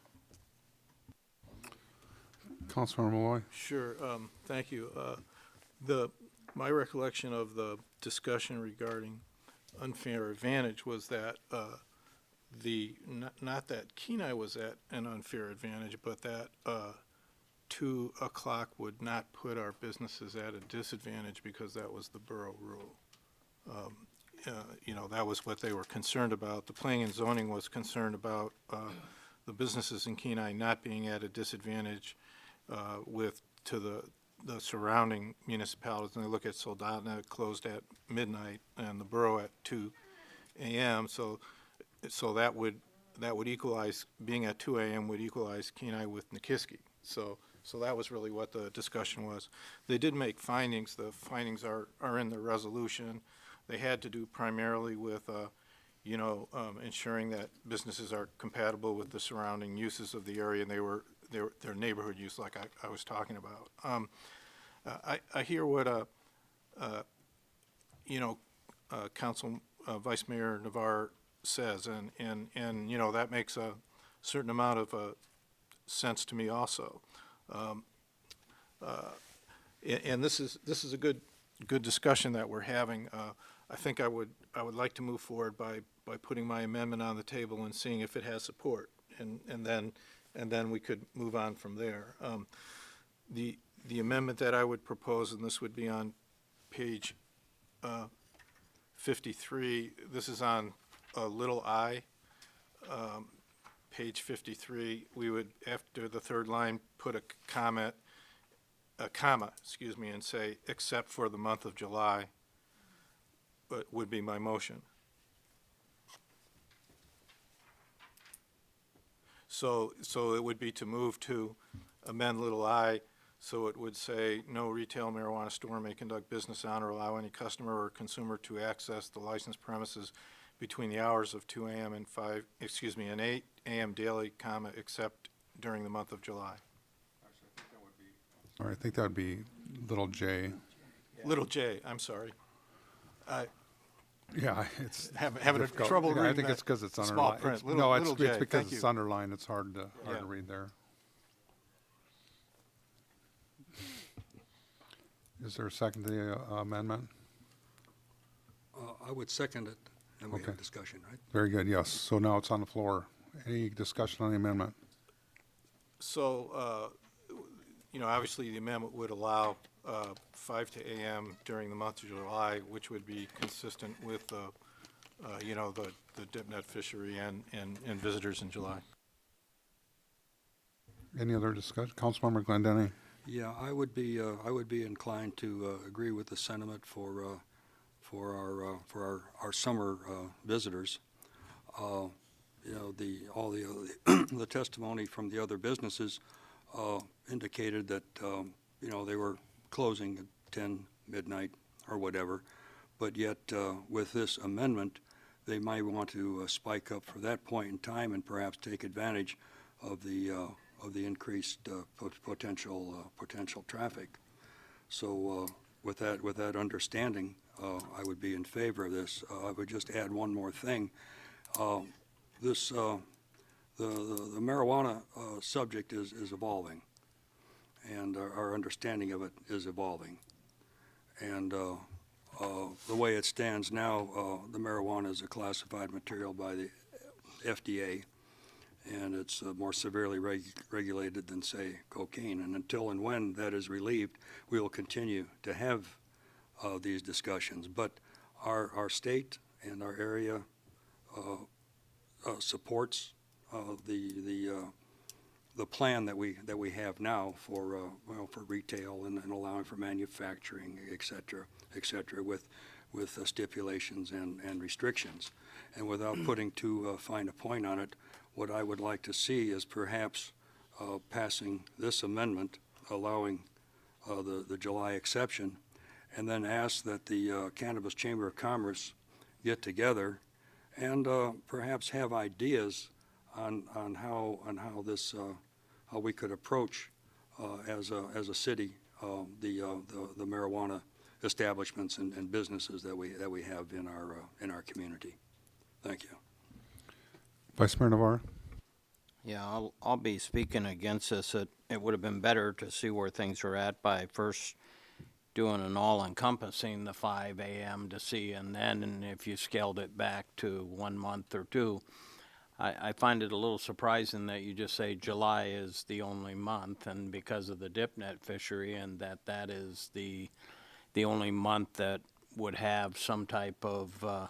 Councilmember Malloy. Sure, thank you. My recollection of the discussion regarding unfair advantage was that not that Kenai was at an unfair advantage, but that 2 o'clock would not put our businesses at a disadvantage because that was the borough rule. That was what they were concerned about. The planning and zoning was concerned about the businesses in Kenai not being at a disadvantage to the surrounding municipalities. And they look at Soldotna closed at midnight and the borough at 2 a.m. So that would equalize, being at 2 a.m. would equalize Kenai with Nikiski. So that was really what the discussion was. They did make findings. The findings are in the resolution. They had to do primarily with, ensuring that businesses are compatible with the surrounding uses of the area, and their neighborhood use, like I was talking about. I hear what Council Vice Mayor Navarre says, and that makes a certain amount of sense to me also. And this is a good discussion that we're having. I think I would like to move forward by putting my amendment on the table and seeing if it has support, and then and then we could move on from there. The amendment that I would propose, and this would be on page 53, this is on little I, page 53, we would, after the third line, put a comma, and say, except for the month of July, would be my motion. So it would be to move to amend little I, so it would say, no retail marijuana store may conduct business on or allow any customer or consumer to access the licensed premises between the hours of 2 a.m. and 8 a.m. daily, except during the month of July. All right, I think that would be little j. Little j, I'm sorry. Yeah, it's Having difficult. trouble Yeah, I reading think that it's because it's small underlined. print. It's- Little- No, little it's j, because thank it's you. underlined. It's hard to Yeah. read there. Is there a second to the amendment? I would second it, and we have Okay. discussion, right? Very good, yes. So now it's on the floor. Any discussion on the amendment? So, obviously the amendment would allow 5 to a.m. during the month of July, which would be consistent with the dip net fishery and visitors in July. Any other discussion? Councilmember Glendenny? Yeah, I would be inclined to agree with the sentiment for our summer visitors. All the testimony from the other businesses indicated that they were closing at 10 midnight or whatever, but yet with this amendment, they might want to spike up for that point in time and perhaps take advantage of the increased potential traffic. So with that understanding, I would be in favor of this. I would just add one more thing. The marijuana subject is evolving, and our understanding of it is evolving. And the way it stands now, the marijuana is a classified material by the FDA, and it's more severely regulated than, say, cocaine. And until and when that is relieved, we will continue to have these discussions. But our state and our area supports the plan that we have now for retail and allowing for manufacturing, et cetera, with stipulations and restrictions. And without putting too fine a point on it, what I would like to see is perhaps passing this amendment, allowing the July exception, and then ask that the Cannabis Chamber of Commerce get together and perhaps have ideas on how we could approach as a city the marijuana establishments and businesses that we have in our community. Thank you. Vice Mayor Navarro? Yeah, I'll be speaking against this. It would have been better to see where things are at by first doing an all-encompassing the 5 a.m. to see, and then if you scaled it back to 1 month or two. I find it a little surprising that you just say July is the only month, and because of the dip net fishery, and that is the only month that would have some type of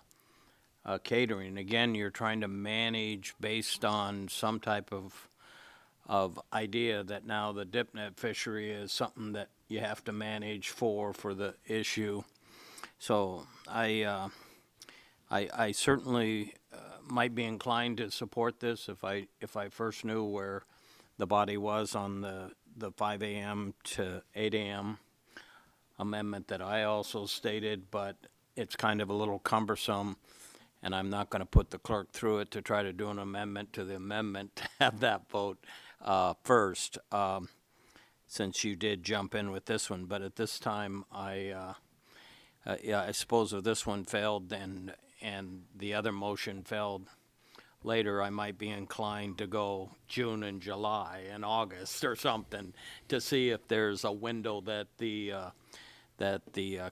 catering. Again, you're trying to manage based on some type of idea that now the dip net fishery is something that you have to manage for the issue. So I certainly might be inclined to support this if I first knew where the body was on the 5 a.m. to 8 a.m. amendment that I also stated, but it's kind of a little cumbersome, and I'm not going to put the clerk through it to try to do an amendment to the amendment to have that vote first, since you did jump in with this one. But at this time, I suppose if this one failed and the other motion failed later, I might be inclined to go June and July and August or something to see if there's a window that the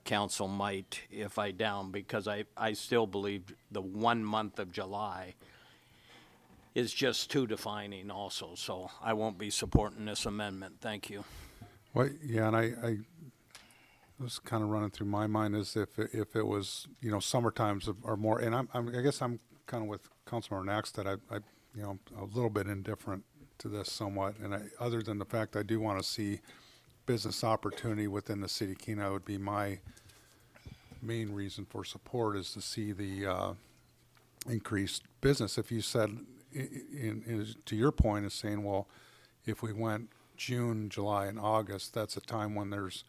council might, if I down, because I still believe the 1 month of July is just too defining also, so I won't be supporting this amendment. Thank you. Well, yeah, and I was kind of running through my mind as if it was, you know, summer times or more, and I guess I'm kind of with Councilmember Nax that I you know, I'm a little bit indifferent to this somewhat, and other than the fact I do want to see business opportunity within the city of Kenai would be my main reason for support, is to see the increased business. If you said, to your point, is saying, well, if we went June, July, and August, that's a time when there's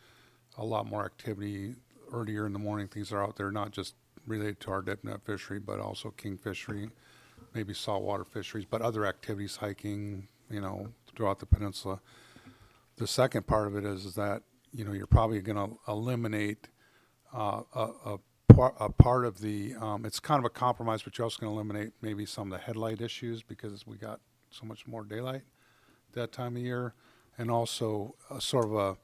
a lot more activity earlier in the morning. Things are out there, not just related to our dip net fishery, but also king fishery, maybe saltwater fisheries, but other activities, hiking, you know, throughout the peninsula. The second part of it is that, you know, you're probably going to eliminate a part of the, it's kind of a compromise, but you're also going to eliminate maybe some of the headlight issues because we got so much more daylight that time of year. And also sort of a,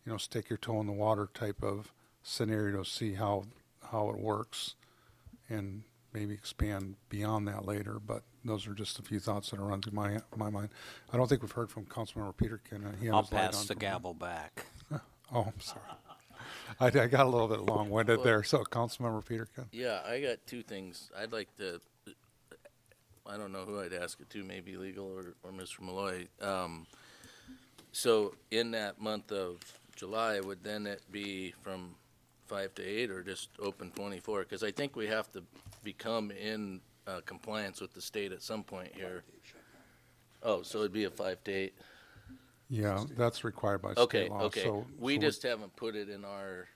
you know, stick your toe in the water type of scenario to see how it works and maybe expand beyond that later. But those are just a few thoughts that are running through my mind. I don't think we've heard from Councilmember Peterkin. He had I'll his light pass on the for- gavel back. Oh, I'm sorry. I got a little bit long-winded there. So Councilmember Peterkin. Yeah, I got two things. I'd like to, I don't know who I'd ask it to, maybe legal or Mr. Malloy. So in that month of July, would then it be from 5 to 8 or just open 24? Because I think we have to become in compliance with the state at some point here. Oh, so it'd be a 5 to 8? Yeah, that's required by Okay, state law. okay. So, We so just haven't put it in our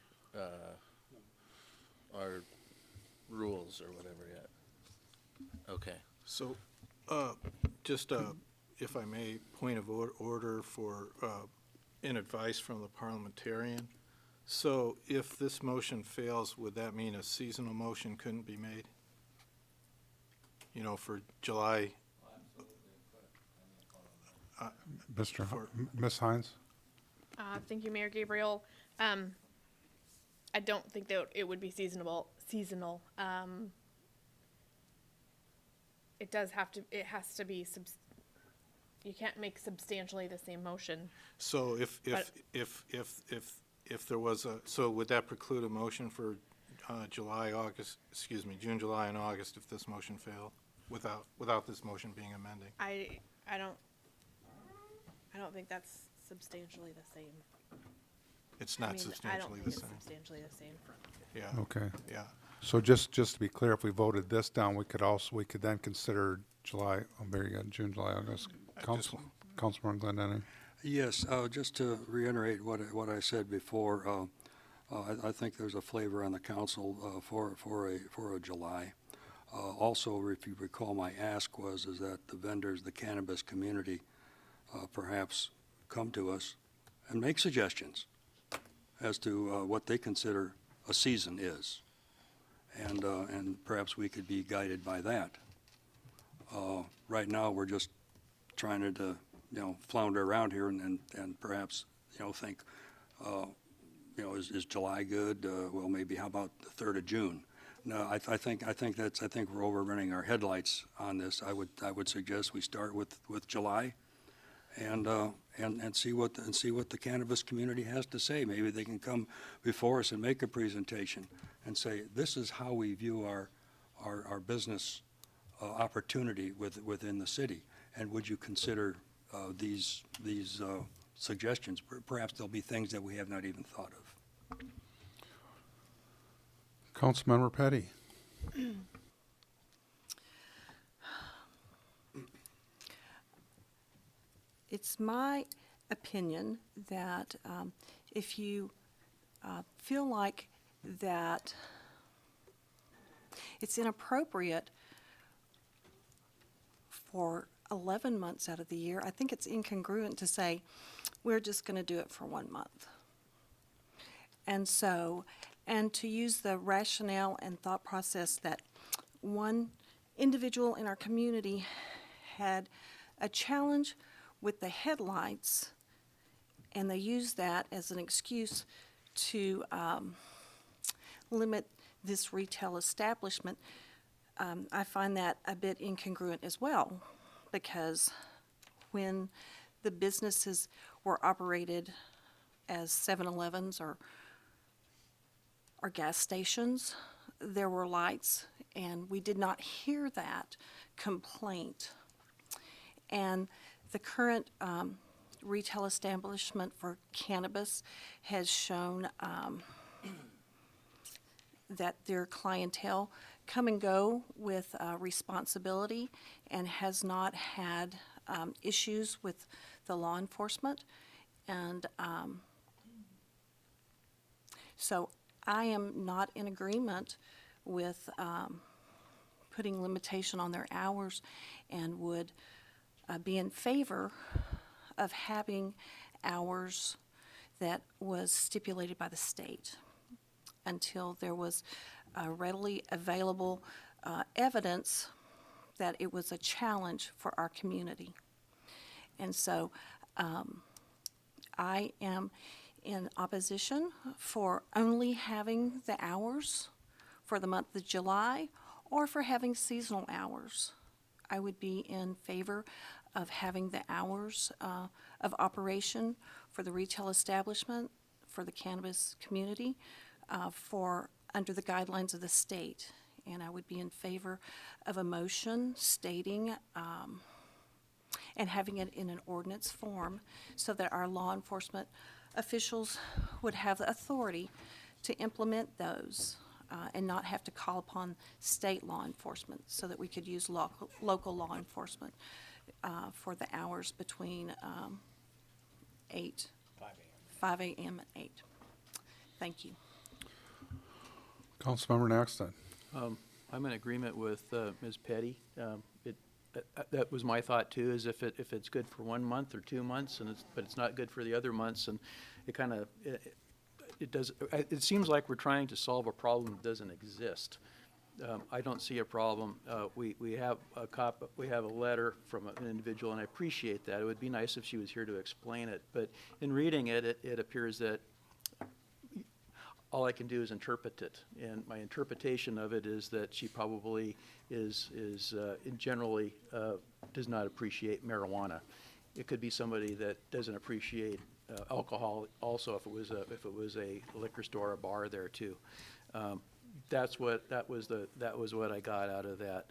rules or whatever yet. Okay. So, just, if I may, point of order for, in advice from the parliamentarian. So if this motion fails, would that mean a seasonal motion couldn't be made? You know, for July? Ms. Hines? Thank you, Mayor Gabriel. I don't think that it would be seasonal. It has to be, you can't make substantially the same motion. So if there was so would that preclude a motion for June, July, and August if this motion failed, without this motion being amending? I don't think that's substantially the same. It's I not mean, substantially the I don't think it's same. substantially the same. Yeah, Okay. yeah. So just to be clear, if we voted this down, we could then consider July, very good, June, July, August. Councilman Glendenning. Yes, just to reiterate what I said before, I think there's a flavor on the council for a July. Also, if you recall, my ask is that the vendors, the cannabis community, perhaps come to us and make suggestions as to what they consider a season is, and perhaps we could be guided by that. Right now, we're just trying to flounder around here and perhaps think is July good? Well, maybe how about the 3rd of June? No, I think we're overrunning our headlights on this. I would suggest we start with July, and see what the cannabis community has to say. Maybe they can come before us and make a presentation and say, this is how we view our business opportunity within the city. And would you consider these suggestions? Perhaps there'll be things that we have not even thought of. Councilmember Petty. It's my opinion that if you feel like that it's inappropriate for 11 months out of the year, I think it's incongruent to say, we're just going to do it for 1 month. And to use the rationale and thought process that one individual in our community had a challenge with the headlights, and they used that as an excuse to limit this retail establishment, I find that a bit incongruent as well. because when the businesses were operated as 7-Elevens or gas stations, there were lights, and we did not hear that complaint. And the current retail establishment for cannabis has shown that their clientele come and go with responsibility and has not had issues with the law enforcement. And so I am not in agreement with putting limitation on their hours, and would be in favor of having hours that was stipulated by the state until there was readily available evidence that it was a challenge for our community. And so I am in opposition for only having the hours for the month of July, or for having seasonal hours. I would be in favor of having the hours of operation for the retail establishment, for the cannabis community, under the guidelines of the state. And I would be in favor of a motion stating and having it in an ordinance form so that our law enforcement officials would have the authority to implement those and not have to call upon state law enforcement, so that we could use local law enforcement for the hours between 5 a.m. and 8. Thank you. Councilmember Naxton. I'm in agreement with Ms. Petty. That was my thought too, is if it's good for 1 month or 2 months, but it's not good for the other months, and it kind of, it seems like we're trying to solve a problem that doesn't exist. I don't see a problem. We have a letter from an individual, and I appreciate that. It would be nice if she was here to explain it, but in reading it, it appears that all I can do is interpret it, and my interpretation of it is that she probably is generally does not appreciate marijuana. It could be somebody that doesn't appreciate alcohol also, if it was a liquor store or bar there too. That was what I got out of that.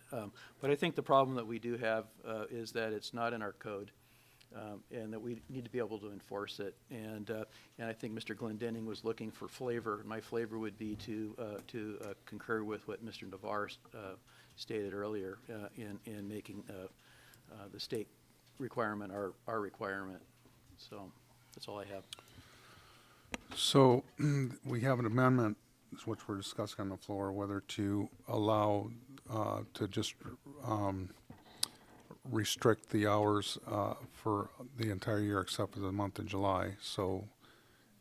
But I think the problem that we do have is that it's not in our code. And that we need to be able to enforce it. And I think Mr. Glendenning was looking for flavor. My flavor would be to concur with what Mr. Navarre stated earlier in making the state requirement our requirement. So that's all I have. So we have an amendment, which we're discussing on the floor, whether to allow to just restrict the hours for the entire year except for the month of July. So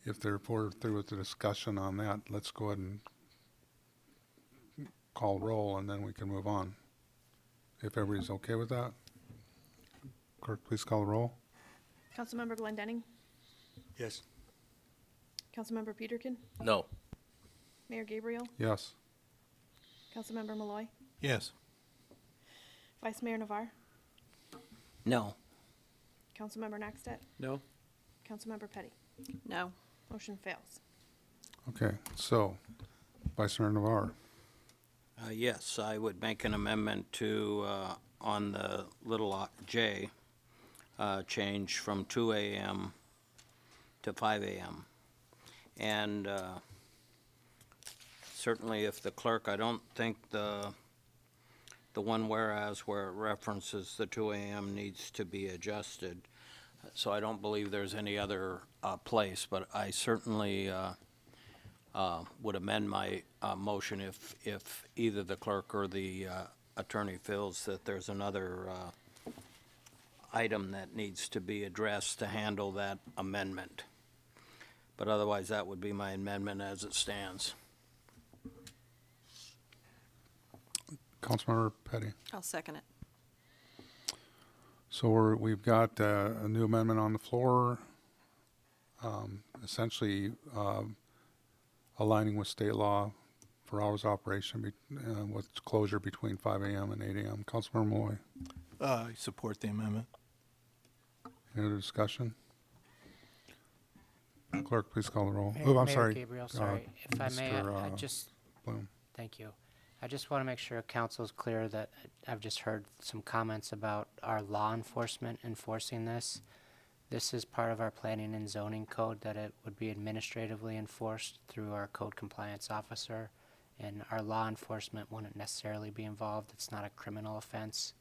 if they're through with the discussion on that, let's go ahead and call roll, and then we can move on. If everybody's okay with that. Clerk, please call the roll. Councilmember Glendenning? Yes. Councilmember Peterkin? No. Mayor Gabriel? Yes. Councilmember Malloy? Yes. Vice Mayor Navarre? No. Councilmember Naxtet? No? Councilmember Petty? No. Motion fails. Okay, so Vice Mayor Navarre. Yes, I would make an amendment to, on the little j, change from 2 a.m. to 5 a.m. And certainly if the clerk, I don't think the one whereas where it references the 2 a.m. needs to be adjusted. So I don't believe there's any other place, but I certainly would amend my motion if either the clerk or the attorney feels that there's another item that needs to be addressed to handle that amendment. But otherwise, that would be my amendment as it stands. Councilmember Petty. I'll second it. So we've got a new amendment on the floor, essentially aligning with state law for hours of operation with closure between 5 a.m. and 8 a.m. Councilmember Malloy. I support the amendment. Any other discussion? Clerk, please call the roll. Mayor- Oh, I'm Mayor sorry. Gabriel, sorry. If I may, Mr. I just, Bloom. thank you. I just want to make sure council's clear that I've just heard some comments about our law enforcement enforcing this. This is part of our planning and zoning code, that it would be administratively enforced through our code compliance officer. And our law enforcement wouldn't necessarily be involved. It's not a criminal offense.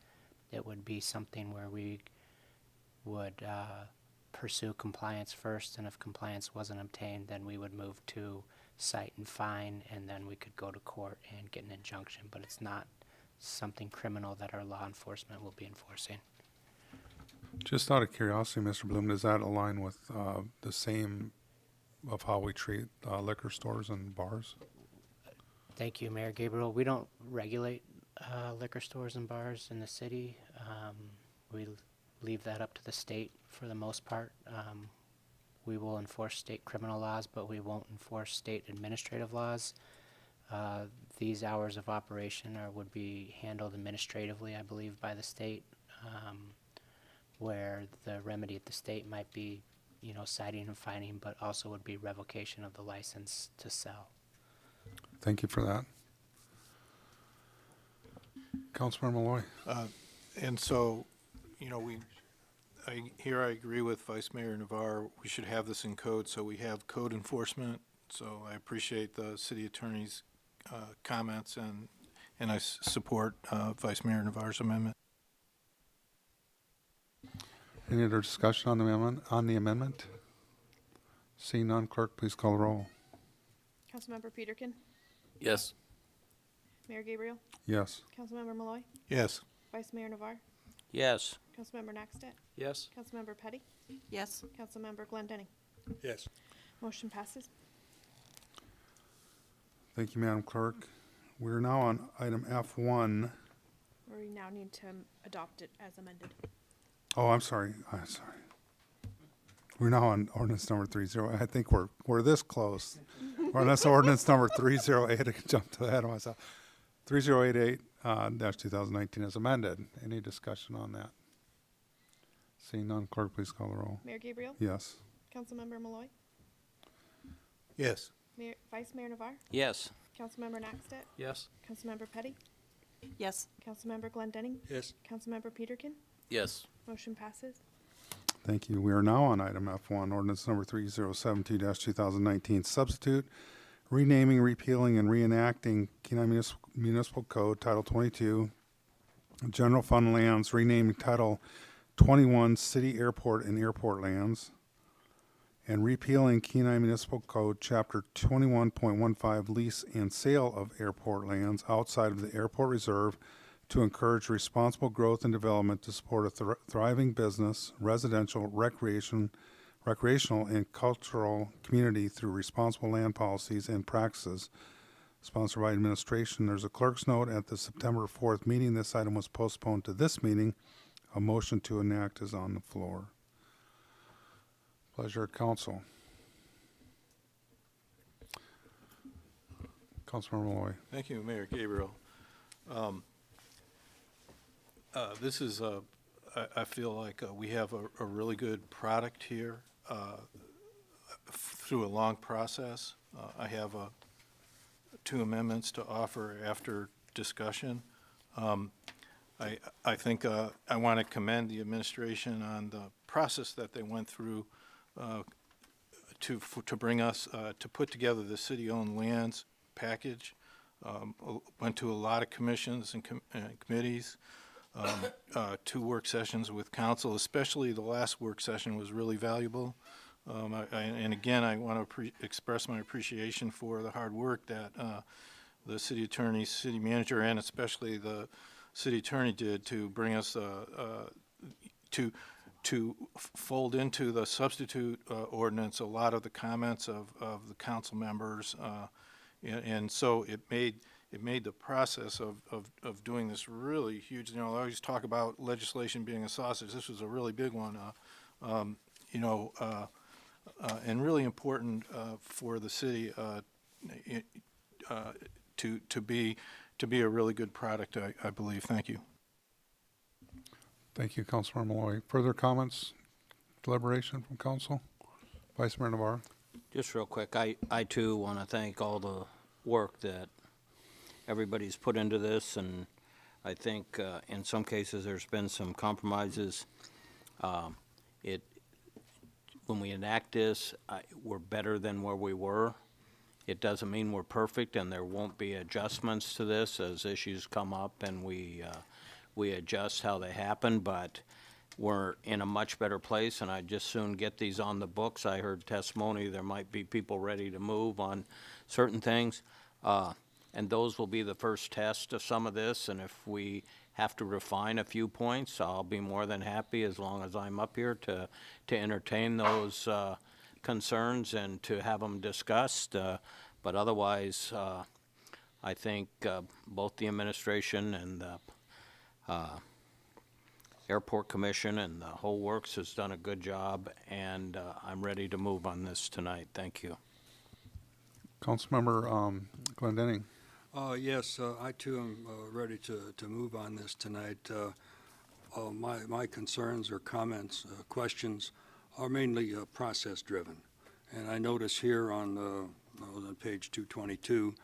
It would be something where we would pursue compliance first, and if compliance wasn't obtained, then we would move to cite and fine, and then we could go to court and get an injunction. But it's not something criminal that our law enforcement will be enforcing. Just out of curiosity, Mr. Bloom, does that align with the same of how we treat liquor stores and bars? Thank you, Mayor Gabriel. We don't regulate liquor stores and bars in the city. We leave that up to the state for the most part. We will enforce state criminal laws, but we won't enforce state administrative laws. These hours of operation would be handled administratively, I believe, by the state, where the remedy at the state might be, citing and fining, but also would be revocation of the license to sell. Thank you for that. Councilmember Malloy. And so, I agree with Vice Mayor Navarre. We should have this in code, so we have code enforcement. So I appreciate the city attorney's comments, and I support Vice Mayor Navarre's amendment. Any other discussion on the amendment? Seeing none, clerk, please call the roll. Councilmember Peterkin, Yes. Mayor Gabriel, Yes. Councilmember Malloy, Yes. Vice Mayor Navarre, Yes. Councilmember Naxtat, Yes. Councilmember Petty, Yes. Councilmember Glendenning. Yes. Motion passes. Thank you, Madam Clerk. We're now on item F1. We now need to adopt it as amended. Oh, I'm sorry. We're now on ordinance number 30. I think we're this close. Or that's ordinance number 308. I jumped ahead of myself. 3088-2019 is amended. Any discussion on that? Seeing none, clerk, please call the roll. Mayor Gabriel, Yes. Councilmember Malloy, Yes. Vice Mayor Navarre, Yes. Councilmember Naxtat, Yes. Councilmember Petty, Yes. Councilmember Glendenning, Yes. Councilmember Peterkin. Yes. Motion passes. Thank you. We are now on item F1, ordinance number 3072-2019, substitute, renaming, repealing, and reenacting Kenai Municipal Code, Title 22, General Fund Lands, renaming Title 21, City Airport and Airport Lands, and repealing Kenai Municipal Code, Chapter 21.15, Lease and Sale of Airport Lands outside of the Airport Reserve, to encourage responsible growth and development to support a thriving business, residential, recreational, and cultural community through responsible land policies and practices. Sponsored by administration. There's a clerk's note at the September 4th meeting. This item was postponed to this meeting. A motion to enact is on the floor. Pleasure of council. Councilmember Malloy. Thank you, Mayor Gabriel. This is, I feel like we have a really good product here through a long process. I have two amendments to offer after discussion. I think I want to commend the administration on the process that they went through to bring us, to put together the city-owned lands package. Went to a lot of commissions and committees, 2 work sessions with council, especially the last work session was really valuable. And again, I want to express my appreciation for the hard work that the city attorney, city manager, and especially the city attorney did to bring us to fold into the substitute ordinance a lot of the comments of the council members, and so it made the process of doing this really huge. I always talk about legislation being a sausage. This was a really big one, and really important for the city to be a really good product, I believe. Thank you. Thank you, Councilmember Malloy. Further comments, deliberation from council? Vice Mayor Navarro. Just real quick, I too want to thank all the work that everybody's put into this, and I think in some cases there's been some compromises. When we enact this, we're better than where we were. It doesn't mean we're perfect, and there won't be adjustments to this as issues come up, and we adjust how they happen, but we're in a much better place, and I'd just soon get these on the books. I heard testimony, there might be people ready to move on certain things, and those will be the first test of some of this, and if we have to refine a few points, I'll be more than happy, as long as I'm up here, to entertain those concerns and to have them discussed, but otherwise, I think both the administration and the Airport Commission and the whole works has done a good job, and I'm ready to move on this tonight. Thank you. Councilmember Glendenning. Yes, I too am ready to move on this tonight. My concerns or comments, questions are mainly process-driven. And I notice here on page 222,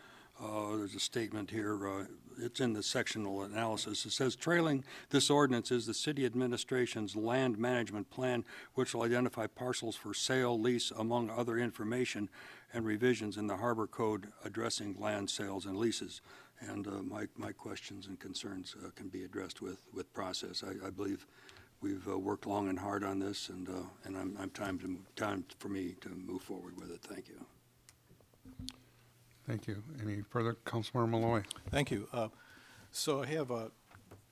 there's a statement here, it's in the sectional analysis. It says, trailing this ordinance is the city administration's land management plan, which will identify parcels for sale, lease, among other information, and revisions in the Harbor Code addressing land sales and leases. And my questions and concerns can be addressed with process. I believe we've worked long and hard on this, and I'm time for me to move forward with it. Thank you. Thank you. Any further? Councilmember Malloy. Thank you. So I have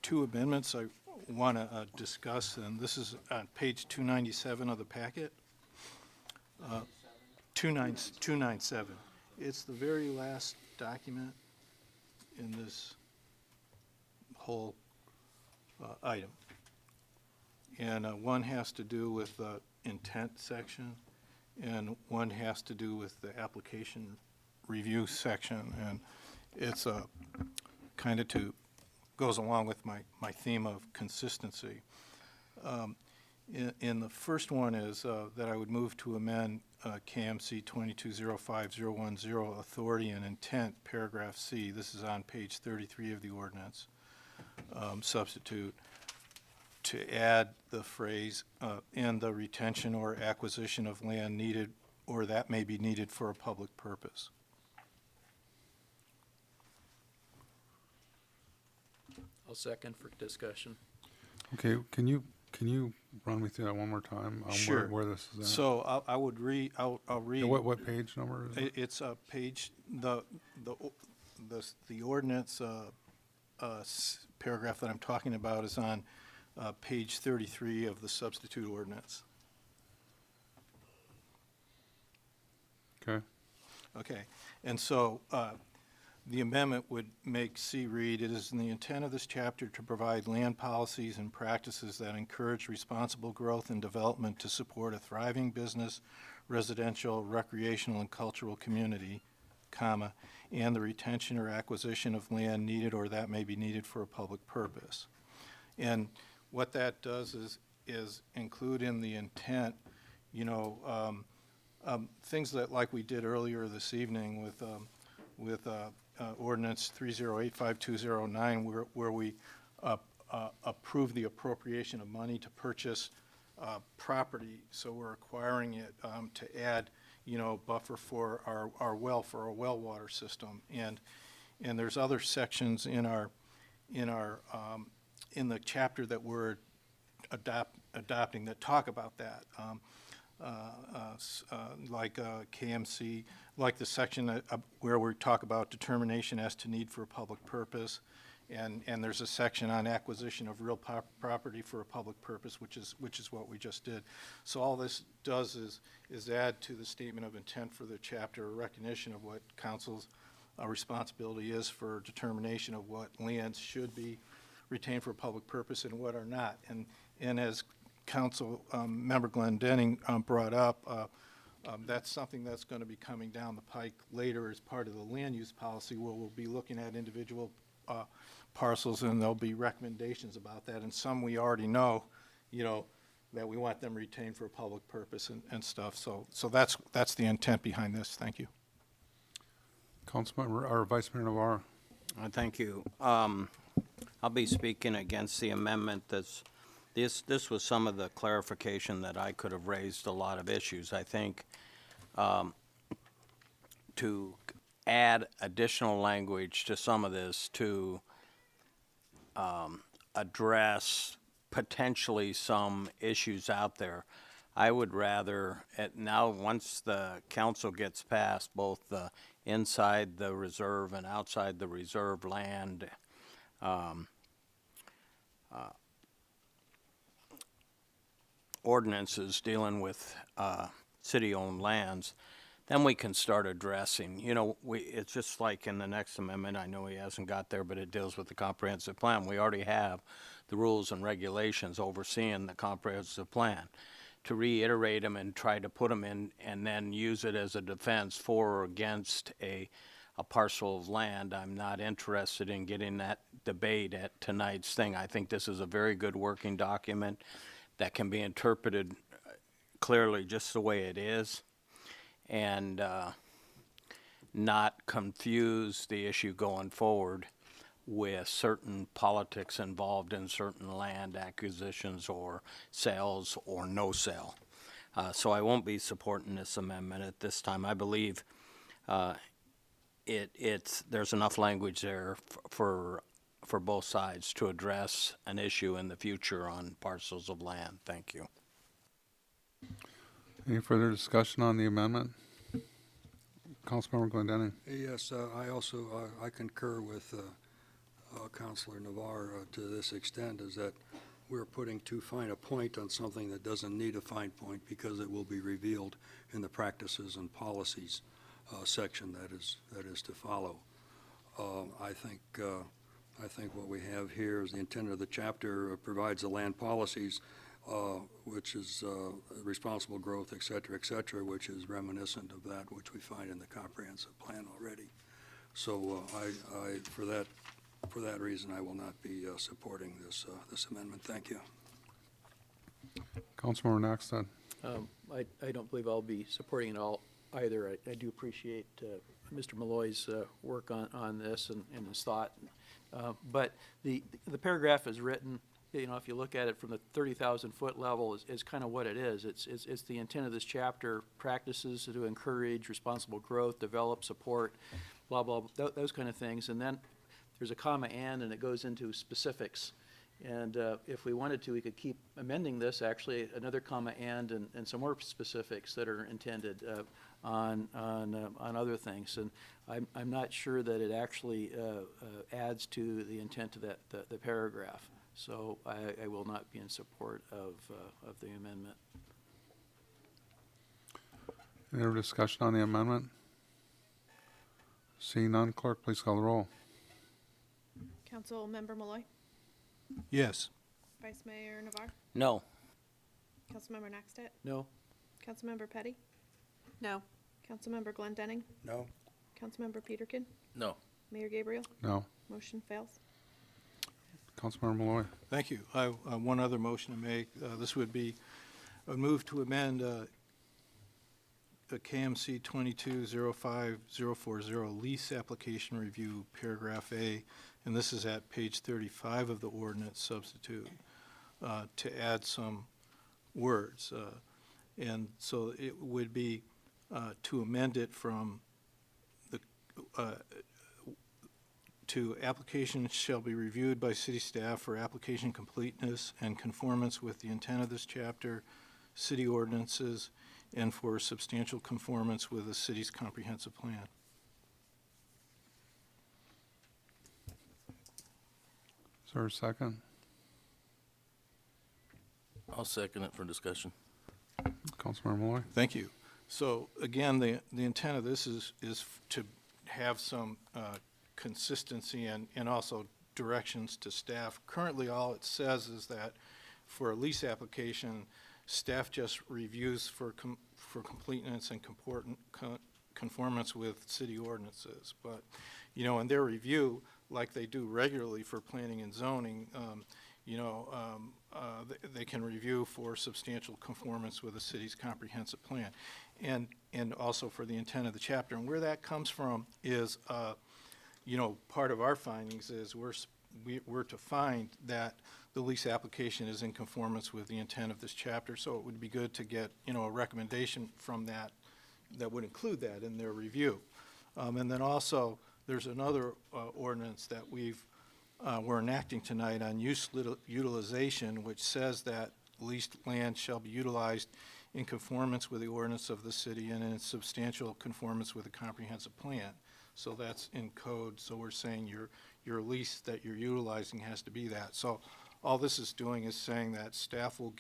two amendments I want to discuss, and this is on page 297 of the packet. 297. It's the very last document in this whole item. And one has to do with the intent section, and one has to do with the application review section, and it's kind of goes along with my theme of consistency. In the first one is that I would move to amend KMC 2205010 authority and intent, paragraph C. This is on page 33 of the ordinance. Substitute to add the phrase and the retention or acquisition of land needed or that may be needed for a public purpose. I'll second for discussion. Okay, can you run me through that one more time? Sure. Where this is at? So I would read. I'll read. What page number is it? It's page the ordinance paragraph that I'm talking about is on page 33 of the substitute ordinance. Okay. Okay, and so the amendment would make C read, it is in the intent of this chapter to provide land policies and practices that encourage responsible growth and development to support a thriving business, residential, recreational, and cultural community, comma, and the retention or acquisition of land needed or that may be needed for a public purpose. And what that does is include in the intent, you know, things that like we did earlier this evening with ordinance 3085209, where we approve the appropriation of money to purchase property. So we're acquiring it to add, you know, buffer for our well water system. And there's other sections in the chapter that we're adopting that talk about that. Like KMC, like the section where we talk about determination as to need for a public purpose, and there's a section on acquisition of real property for a public purpose, which is what we just did. So all this does is add to the statement of intent for the chapter a recognition of what council's responsibility is for determination of what lands should be retained for a public purpose and what are not. And as Council Member Glendenning brought up, that's something that's going to be coming down the pike later as part of the land use policy, where we'll be looking at individual parcels, and there'll be recommendations about that, and some we already know, that we want them retained for a public purpose and stuff. So that's the intent behind this. Thank you. Councilmember, or Vice Mayor Navarro. Thank you. I'll be speaking against the amendment this was some of the clarification that I could have raised a lot of issues. I think to add additional language to some of this to address potentially some issues out there, I would rather, now once the council gets past both the inside the reserve and outside the reserve land ordinances dealing with city-owned lands, then we can start addressing, it's just like in the next amendment, I know he hasn't got there, but it deals with the comprehensive plan. We already have the rules and regulations overseeing the comprehensive plan. To reiterate them and try to put them in and then use it as a defense for or against a parcel of land, I'm not interested in getting that debate at tonight's thing. I think this is a very good working document that can be interpreted clearly just the way it is, and not confuse the issue going forward with certain politics involved in certain land acquisitions or sales or no sale. So I won't be supporting this amendment at this time. I believe there's enough language there for both sides to address an issue in the future on parcels of land. Thank you. Any further discussion on the amendment? Councilmember Glendening. Yes, I concur with Councilor Navarro to this extent, is that we're putting too fine a point on something that doesn't need a fine point because it will be revealed in the practices and policies section that is to follow. I think what we have here is the intent of the chapter provides the land policies, which is responsible growth, et cetera, which is reminiscent of that which we find in the comprehensive plan already. So for that reason, I will not be supporting this amendment. Thank you. Councilmember Knoxted. I don't believe I'll be supporting it all either. I do appreciate Mr. Malloy's work on this and his thought. But the paragraph is written, if you look at it from the 30,000-foot level, is kind of what it is. It's the intent of this chapter, practices to encourage responsible growth, develop, support, blah, blah, those kind of things. And then there's a comma and it goes into specifics. And if we wanted to, we could keep amending this, actually, another comma and some more specifics that are intended on other things. And I'm not sure that it actually adds to the intent of the paragraph. So I will not be in support of the amendment. Any other discussion on the amendment? Seeing none, clerk, please call the roll. Councilmember Malloy, Yes. Vice Mayor Navarro, No. Councilmember Knoxtet, No? Councilmember Petty, No. Councilmember Glendening, No. Councilmember Peterkin, No. Mayor Gabriel. No. Motion fails. Councilmember Malloy. Thank you. I have one other motion to make. This would be a move to amend KMC 22-05040 lease application review, paragraph A, and this is at page 35 of the ordinance substitute, to add some words. And so it would be to amend it from to application shall be reviewed by city staff for application completeness and conformance with the intent of this chapter, city ordinances, and for substantial conformance with the city's comprehensive plan. Is there a second? I'll second it for discussion. Councilmember Malloy. Thank you. So again, the intent of this is to have some consistency and also directions to staff. Currently, all it says is that for a lease application, staff just reviews for completeness and conformance with city ordinances. But, in their review, like they do regularly for planning and zoning, they can review for substantial conformance with the city's comprehensive plan, and also for the intent of the chapter. And where that comes from is, part of our findings is we're to find that the lease application is in conformance with the intent of this chapter, so it would be good to get, a recommendation from that would include that in their review. And then also, there's another ordinance that we're enacting tonight on utilization, which says that leased land shall be utilized in conformance with the ordinance of the city and in substantial conformance with the comprehensive plan. So that's in code, so we're saying your lease that you're utilizing has to be that. So all this is doing is saying that staff will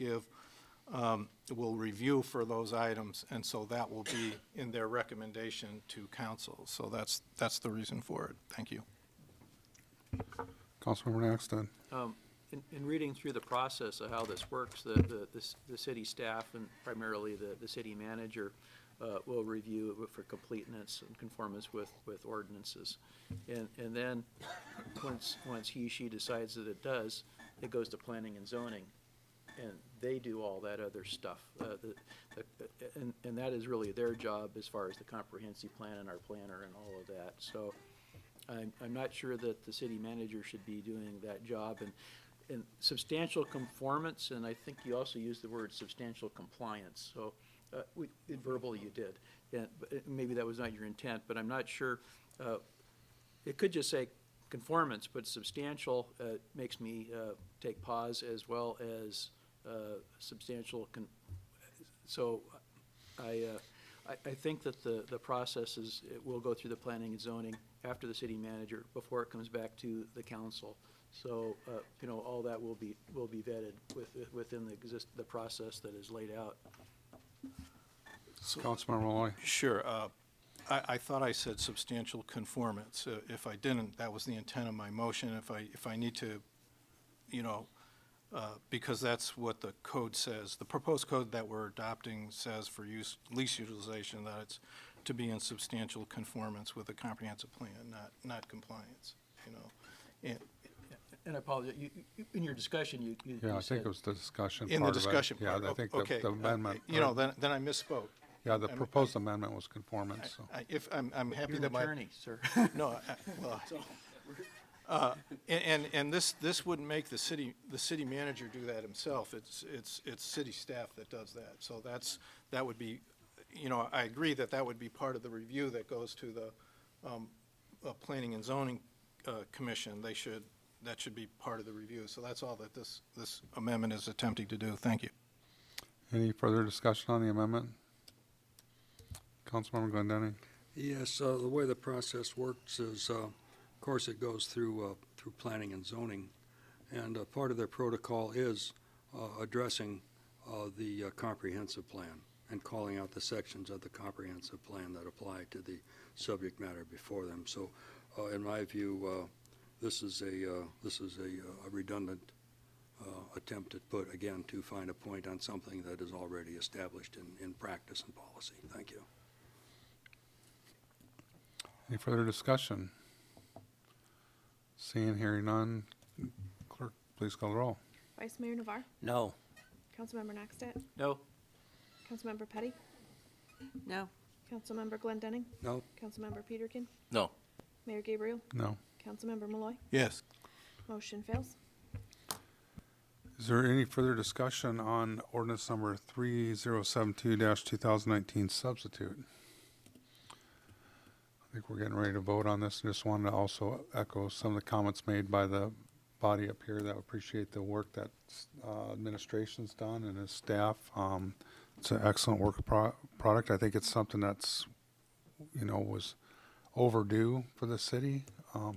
will review for those items, and so that will be in their recommendation to council. So that's the reason for it. Thank you. Councilmember Naxton. In reading through the process of how this works, the city staff and primarily the city manager will review it for completeness and conformance with ordinances. And then, once she decides that it does, it goes to planning and zoning. And they do all that other stuff. And that is really their job as far as the comprehensive plan and our planner and all of that. So I'm not sure that the city manager should be doing that job. And substantial conformance, and I think you also used the word substantial compliance. So verbally you did. Yeah, maybe that was not your intent, but I'm not sure. It could just say conformance, but substantial makes me take pause, as well as substantial. So I think that the process it will go through the planning and zoning after the city manager before it comes back to the council. So all that will be vetted within the process that is laid out. Councilmember Malloy. Sure. I thought I said substantial conformance. If I didn't, that was the intent of my motion. If I need to, because that's what the code says. The proposed code that we're adopting says for lease utilization that it's to be in substantial conformance with the comprehensive plan, not compliance. And I apologize. In your discussion, you Yeah, I said, think it was the discussion In the part of it. discussion Yeah, part. I think Okay. the amendment. Then I misspoke. Yeah, the proposed amendment was conformance, so. If I'm happy you're that an my. attorney, sir. No, and this wouldn't make the city manager do that himself. It's city staff that does that. So that would be, I agree that would be part of the review that goes to the Planning and Zoning Commission. That should be part of the review. So that's all that this amendment is attempting to do. Thank you. Any further discussion on the amendment? Councilmember Glendenning. Yes, the way the process works is, of course, it goes through planning and zoning, and part of their protocol is addressing the comprehensive plan and calling out the sections of the comprehensive plan that apply to the subject matter before them. So, in my view, this is a redundant attempt to find a point on something that is already established in practice and policy. Thank you. Any further discussion? Seeing, hearing none, clerk, please call the roll. Vice Mayor Navarre, No. Councilmember Naxtat, No. Councilmember Petty, No. Councilmember Glendenning, No? Councilmember Peterkin, No. Mayor Gabriel, No. Councilmember Malloy. Yes. Motion fails. Is there any further discussion on ordinance number 3072-2019 substitute? I think we're getting ready to vote on this. Just wanted to also echo some of the comments made by the body up here that appreciate the work that administration's done and his staff. It's an excellent work product. I think it's something that's, was overdue for the city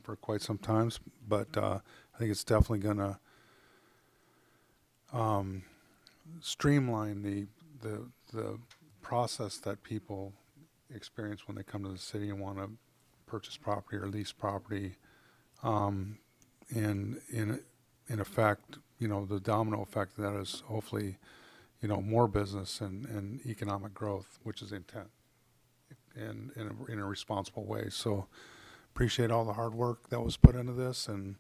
for quite some times, but I think it's definitely going to streamline the process that people experience when they come to the city and want to purchase property or lease property. And in effect, the domino effect of that is hopefully, more business and economic growth, which is the intent, and in a responsible way. So appreciate all the hard work that was put into this, and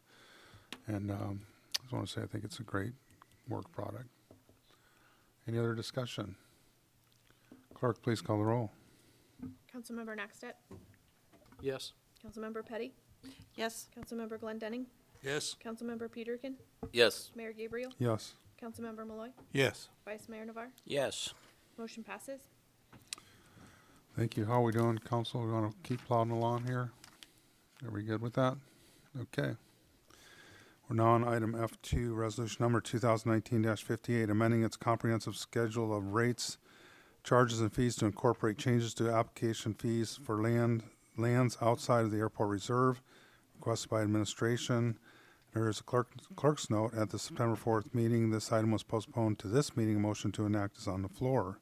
I just want to say I think it's a great work product. Any other discussion? Clerk, please call the roll. Councilmember Naxtet, Yes. Councilmember Petty, Yes, Councilmember Glendenning, Yes. Councilmember Peterkin, Yes. Mayor Gabriel, Yes. Councilmember Malloy, Yes. Vice Mayor Navarre. Yes. Motion passes. Thank you. How are we doing, council? We want to keep plodding along here? Are we good with that? Okay. We're now on item F2, resolution number 2019-58, amending its comprehensive schedule of rates, charges, and fees to incorporate changes to application fees for lands outside of the airport reserve, requested by administration. There is a clerk's note at the September 4th meeting. This item was postponed to this meeting. A motion to enact is on the floor.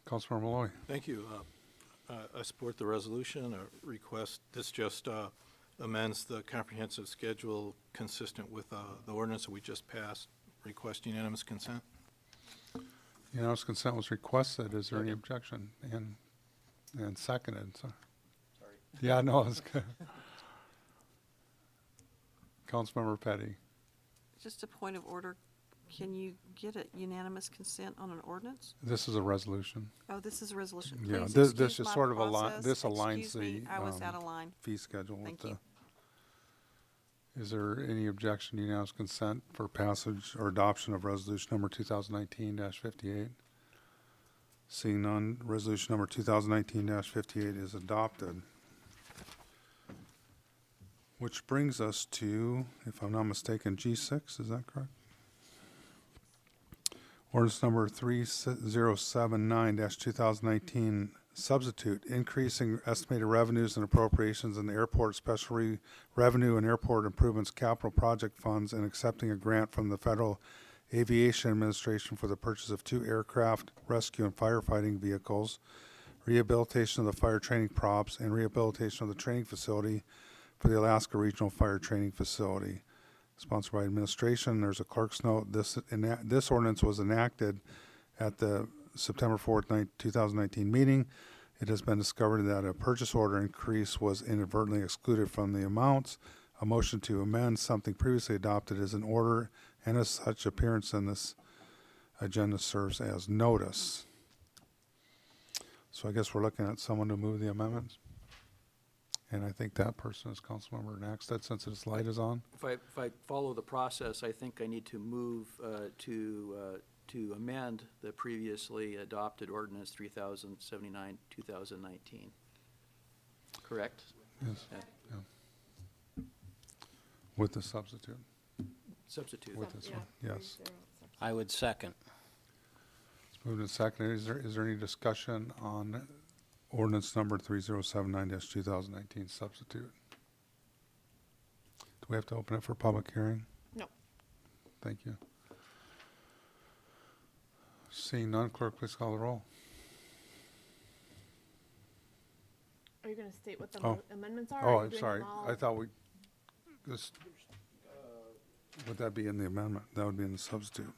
Councilmember Malloy. Thank you. I support the resolution, a request. This just amends the comprehensive schedule consistent with the ordinance that we just passed. Request unanimous consent. Unanimous consent was requested. Is there any objection? And seconded. So. Sorry. Yeah, no, it's good. Councilmember Petty. just a point of order. Can you get a unanimous consent on an ordinance? This is a resolution. Oh, this is a resolution. Yeah, Please this excuse is my sort of process. this aligns Excuse me, the I was out of line. fee schedule with Thank the. you. Is there any objection to unanimous consent for passage or adoption of resolution number 2019-58? Seeing none, resolution number 2019-58 is adopted. Which brings us to, if I'm not mistaken, G6, is that correct? Ordinance number 3079-2019, substitute, increasing estimated revenues and appropriations in the airport special revenue and airport improvements capital project funds and accepting a grant from the Federal Aviation Administration for the purchase of 2 aircraft rescue and firefighting vehicles, rehabilitation of the fire training props, and rehabilitation of the training facility for the Alaska Regional Fire Training Facility. Sponsored by administration. There's a clerk's note. This ordinance was enacted at the September 4th, 2019 meeting. It has been discovered that a purchase order increase was inadvertently excluded from the amounts. A motion to amend something previously adopted is in order, and as such, appearance in this agenda serves as notice. So I guess we're looking at someone to move the amendments. And I think that person is Councilmember Naxted, since his light is on. If I follow the process, I think I need to move to amend the previously adopted ordinance 3079, 2019. Correct? Yes. Yeah. With the substitute. Substitute. With this one, yes. I would second. It's moved and seconded. Is there any discussion on ordinance number 3079-2019 substitute? Do we have to open it for public hearing? No. Thank you. Seeing none, clerk, please call the roll. Are you going to state what the Oh. amendments are? Oh, Are you I'm doing sorry. them all? I thought this, would that be in the amendment? That would be in the substitute.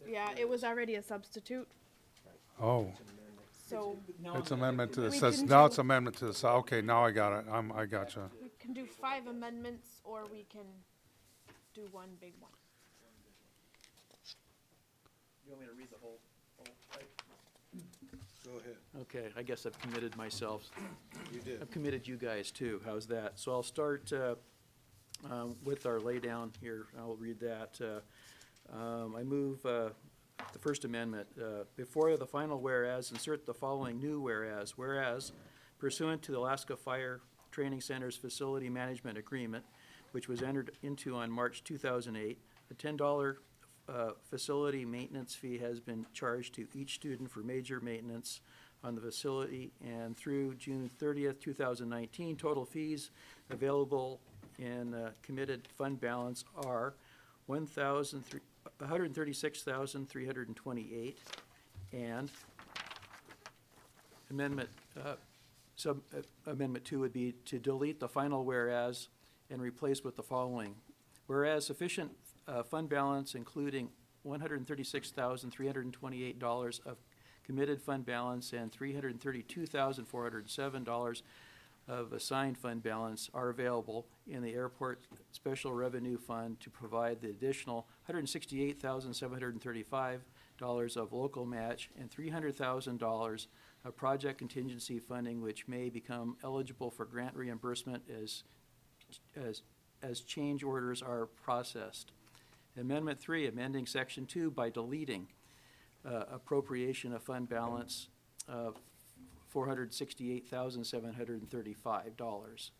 Yeah, it was already a substitute, Oh, so it's amendment to the, We says, can now do- it's amendment to the, okay, now I got it. I gotcha. we can do 5 amendments, or we can do one big one. You want me to read the whole Go ahead. Okay, I guess I've committed myself. You did. I've committed you guys too. How's that? So I'll start with our laydown here. I'll read that. I move the First Amendment. Before the final whereas, insert the following new whereas. Whereas pursuant to the Alaska Fire Training Center's Facility Management Agreement, which was entered into on March 2008, a $10 facility maintenance fee has been charged to each student for major maintenance on the facility, and through June 30th, 2019, total fees available in committed fund balance are $136,328, and Amendment 2 would be to delete the final whereas and replace with the following. Whereas sufficient fund balance, including $136,328 of committed fund balance and $332,407 of assigned fund balance are available in the airport special revenue fund to provide the additional $168,735 of local match and $300,000 of project contingency funding, which may become eligible for grant reimbursement as change orders are processed. Amendment 3, amending Section 2 by deleting appropriation of fund balance of $468,735.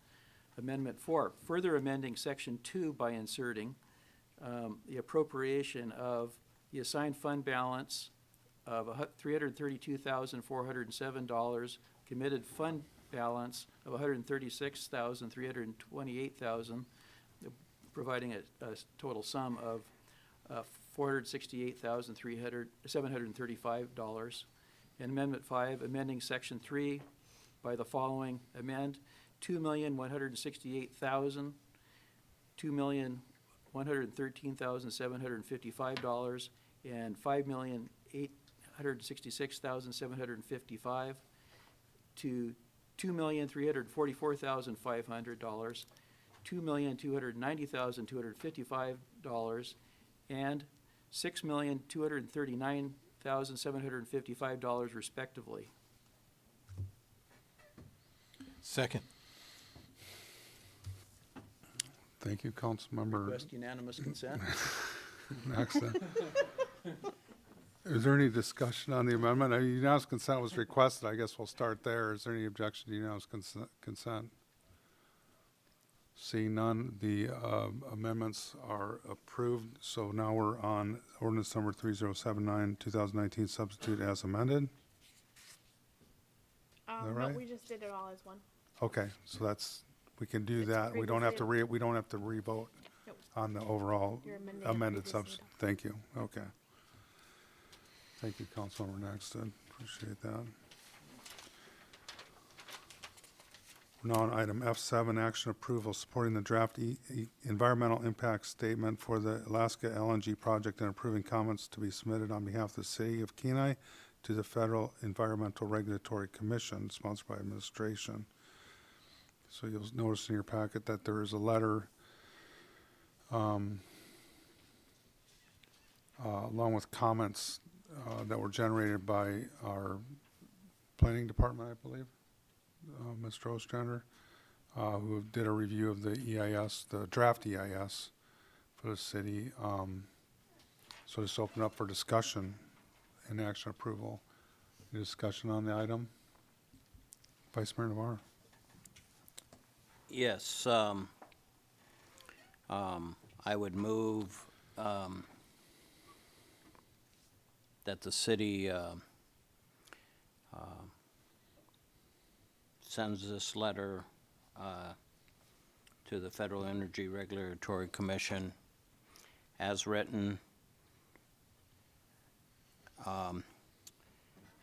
Amendment 4, further amending Section 2 by inserting the appropriation of the assigned fund balance of $332,407, committed fund balance of $136,328,000, providing a total sum of $468,735. And Amendment 5, amending Section 3 by the following: amend $2,168,000, $2,113,755, and $5,866,755 to $2,344,500, $2,290,255, and $6,239,755 respectively. Second. Thank you, Councilmember. Request unanimous consent. Excellent. Is there any discussion on the amendment? Unanimous consent was requested. I guess we'll start there. Is there any objection to unanimous consent? Seeing none, the amendments are approved. So now we're on ordinance number 3079, 2019, substitute as amended. No, right? we just did it all as one. Okay, so that's, we can do It's that. We don't have to previously- we don't have to revote Nope. on the overall You're amending a amended previously subs. Thank you. Okay. Thank you, Councilmember Nexton. Appreciate that. Now on item F7, action approval supporting the draft environmental impact statement for the Alaska LNG project and approving comments to be submitted on behalf of the city of Kenai to the Federal Environmental Regulatory Commission, sponsored by administration. So you'll notice in your packet that there is a letter along with comments that were generated by our planning department, I believe, Mr. Ostrander, who did a review of the EIS, the draft EIS for the city. So just open up for discussion and action approval. Any discussion on the item? Vice Mayor Navarro. Yes, I would move that the city sends this letter to the Federal Energy Regulatory Commission as written. And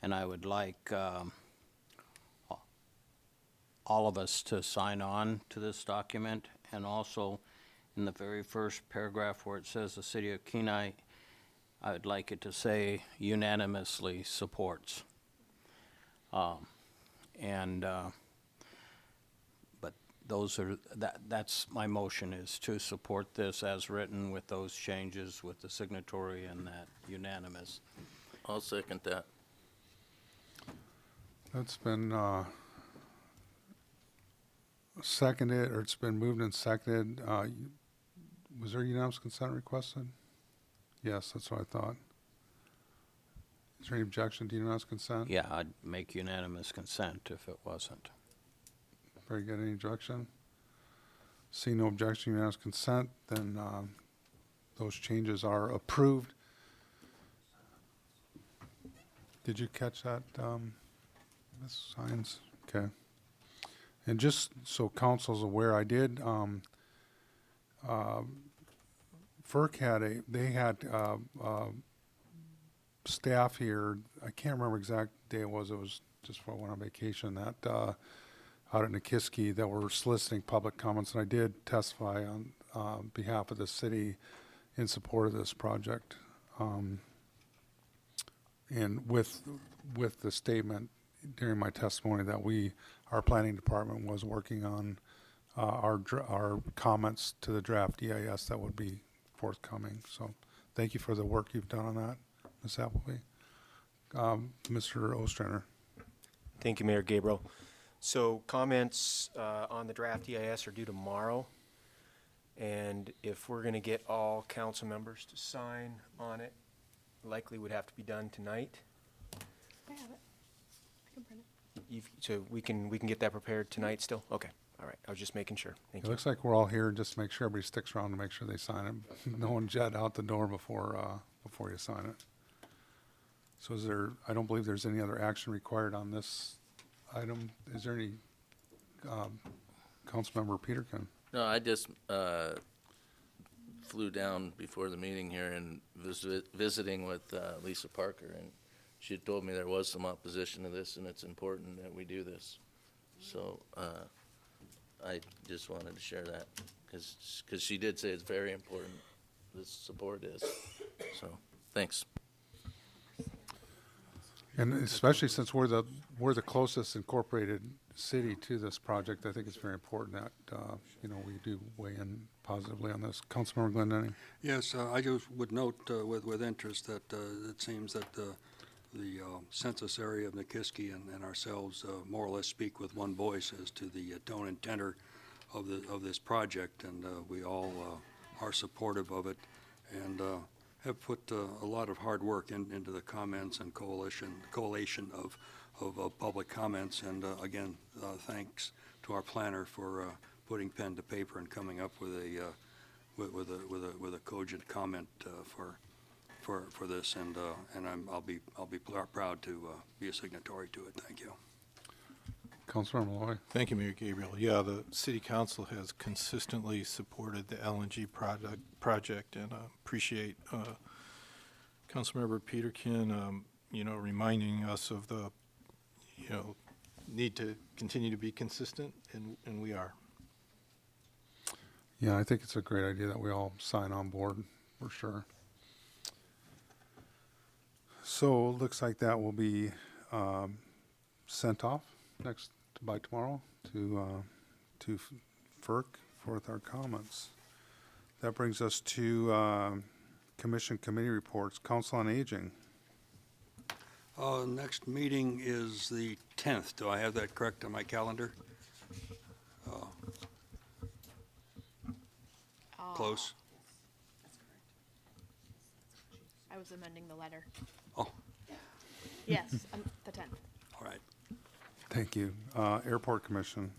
I would like all of us to sign on to this document, and also in the very first paragraph where it says the city of Kenai, I would like it to say unanimously supports. But those are, that's my motion, is to support this as written with those changes, with the signatory and that unanimous. I'll second that. That's been seconded, or it's been moved and seconded. Was there unanimous consent requested? Yes, that's what I thought. Is there any objection to unanimous consent? Yeah, I'd make unanimous consent if it wasn't. Very good. Any objection? See no objection, unanimous consent, then those changes are approved. Did you catch that, Ms. Hines? Okay. And just so council's aware, I did, FERC had staff here, I can't remember exact day it was just before I went on vacation, that out at Nikiski, that were soliciting public comments, and I did testify on behalf of the city in support of this project. And with the statement during my testimony that our planning department was working on our comments to the draft EIS that would be forthcoming. So thank you for the work you've done on that, Ms. Appleby. Mr. Ostrander. Thank you, Mayor Gabriel. So comments on the draft EIS are due tomorrow. And if we're going to get all council members to sign on it, likely would have to be done tonight. I have it. I can print it. So we can get that prepared tonight still? Okay, all right. I was just making sure. Thank It you. looks like we're all here just to make sure everybody sticks around to make sure they sign it. No one jet out the door before you sign it. So I don't believe there's any other action required on this item. Is there any, Councilmember Peterkin? No, I just flew down before the meeting here and was visiting with Lisa Parker, and she had told me there was some opposition to this, and it's important that we do this. So I just wanted to share that, because she did say it's very important, this support is. So, thanks. And especially since we're the closest incorporated city to this project, I think it's very important that, we do weigh in positively on this. Councilmember Glendenning? Yes, I just would note with interest that it seems that the census area of Nikiski and ourselves more or less speak with one voice as to the tone and tenor of this project, and we all are supportive of it, and have put a lot of hard work into the comments and collation of public comments, and again, thanks to our planner for putting pen to paper and coming up with a cogent comment for this, and I'll be proud to be a signatory to it. Thank you. Councilmember Malloy? Thank you, Mayor Gabriel. Yeah, the city council has consistently supported the LNG project, and appreciate Councilmember Peterkin, reminding us of the, need to continue to be consistent, and we are. Yeah, I think it's a great idea that we all sign on board, for sure. So it looks like that will be sent off by tomorrow to FERC with our comments. That brings us to commission committee reports. Council on Aging. Next meeting is the 10th. Do I have that correct on my calendar? Close? I was amending the letter. Oh, Yes, the 10th. all right. Thank you. Airport Commission.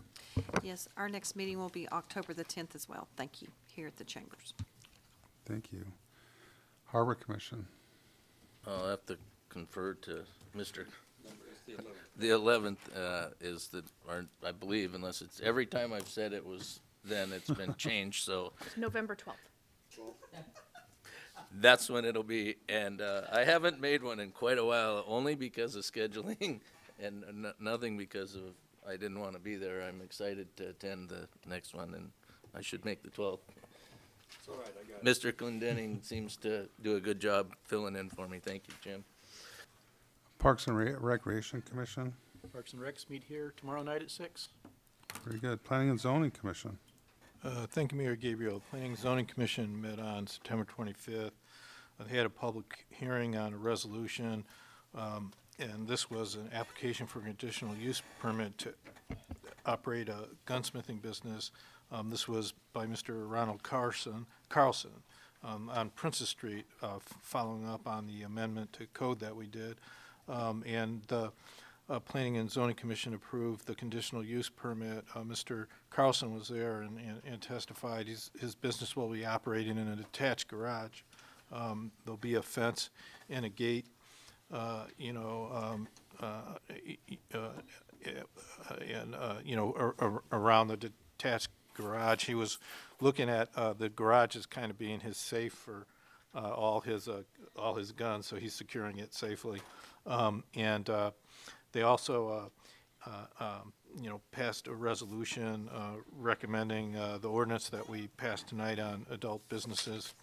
Yes, our next meeting will be October the 10th as well. Thank you, here at the Chambers. Thank you. Harbor Commission. I'll have to confer to Mr. The 11th is I believe, unless it's, every time I've said it was then, it's been changed, so November 12th. that's when it'll be. And I haven't made one in quite a while, only because of scheduling and nothing because of I didn't want to be there. I'm excited to attend the next one, and I should make the 12th. It's all right, I got it. Mr. Clendenning seems to do a good job filling in for me. Thank you, Jim. Parks and Recreation Commission. Parks and Recs meet here tomorrow night at 6. Very good. Planning and Zoning Commission. Thank you, Mayor Gabriel. Planning and Zoning Commission met on September 25th. They had a public hearing on a resolution, and this was an application for a conditional use permit to operate a gunsmithing business. This was by Mr. Ronald Carlson on Princess Street, following up on the amendment to code that we did. And the Planning and Zoning Commission approved the conditional use permit. Mr. Carlson was there and testified. His business will be operating in an attached garage. There'll be a fence and a gate, around the detached garage. He was looking at the garage as kind of being his safe for all his guns, so he's securing it safely. And they also, passed a resolution recommending the ordinance that we passed tonight on adult businesses.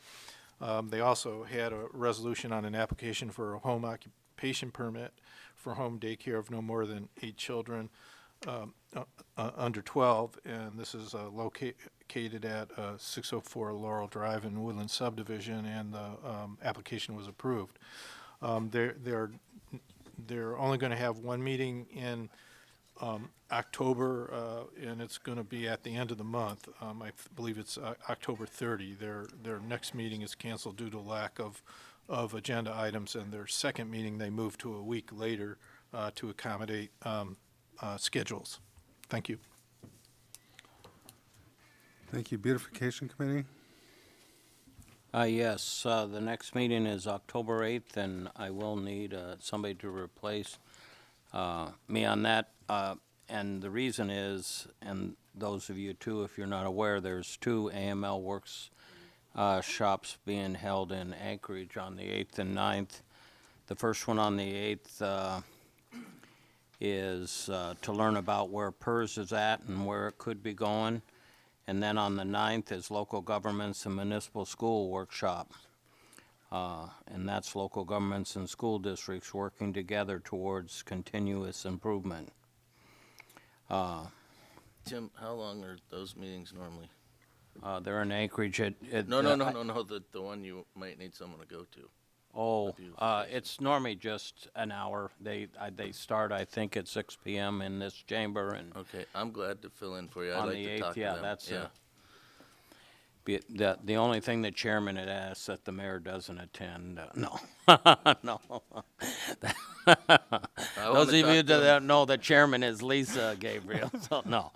They also had a resolution on an application for a home occupation occupation permit for home daycare of no more than 8 children under 12, and this is located at 604 Laurel Drive in Woodland Subdivision, and the application was approved. They're only going to have one meeting in October, and it's going to be at the end of the month. I believe it's October 30. Their next meeting is canceled due to lack of agenda items, and their second meeting they moved to a week later to accommodate schedules. Thank you. Thank you. Beautification Committee? Yes, the next meeting is October 8th, and I will need somebody to replace me on that. And the reason is, and those of you too, if you're not aware, there's 2 AML Works shops being held in Anchorage on the 8th and 9th. The first one on the 8th is to learn about where PERS is at and where it could be going. And then on the 9th is Local Governments and Municipal School Workshop. And that's local governments and school districts working together towards continuous improvement. Tim, how long are those meetings normally? They're in Anchorage at No, the one you might need someone to go to. Oh, it's normally just an hour. They start, I think, at 6 p.m. in this chamber, and Okay, I'm glad to fill in for you. I'd on like the to 8th, talk to yeah, them. that's Yeah. the only thing the chairman had asked that the mayor doesn't attend. No, no. I Those wanna of you talk to that them. don't know, the chairman is Lisa Gabriel. So no,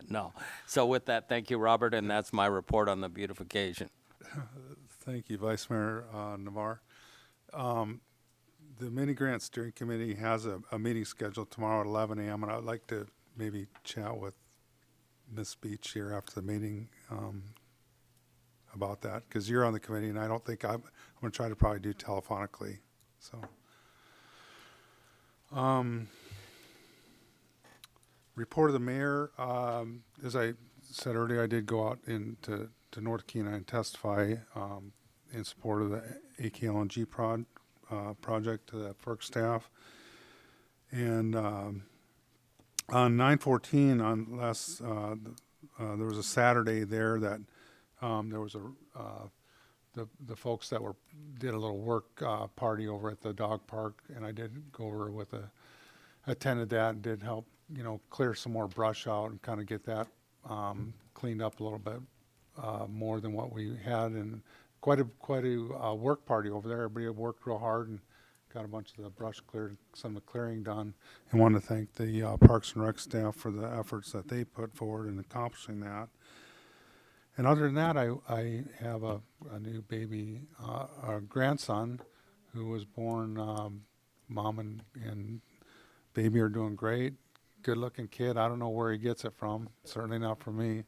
no. So with that, thank you, Robert, and that's my report on the beautification. Thank you, Vice Mayor Navarre. The mini grant steering committee has a meeting scheduled tomorrow at 11 a.m. and I'd like to maybe chat with Ms. Beach here after the meeting about that, because you're on the committee, and I don't think I'm going to try to probably do telephonically. So, report of the mayor. As I said earlier, I did go out to North Kenai and testify in support of the AKLNG project to the FERC staff. And on 9/14, there was a Saturday there that there was the folks that did a little work party over at the dog park, and I did go over with attended that and did help clear some more brush out and kind of get that cleaned up a little bit more than what we had, and quite a work party over there. Everybody worked real hard and got a bunch of the brush cleared, some of the clearing done, and want to thank the Parks and Rec staff for the efforts that they put forward in accomplishing that. And other than that, I have a new baby, a grandson who was born. Mom and baby are doing great. Good-looking kid. I don't know where he gets it from. Certainly not from me.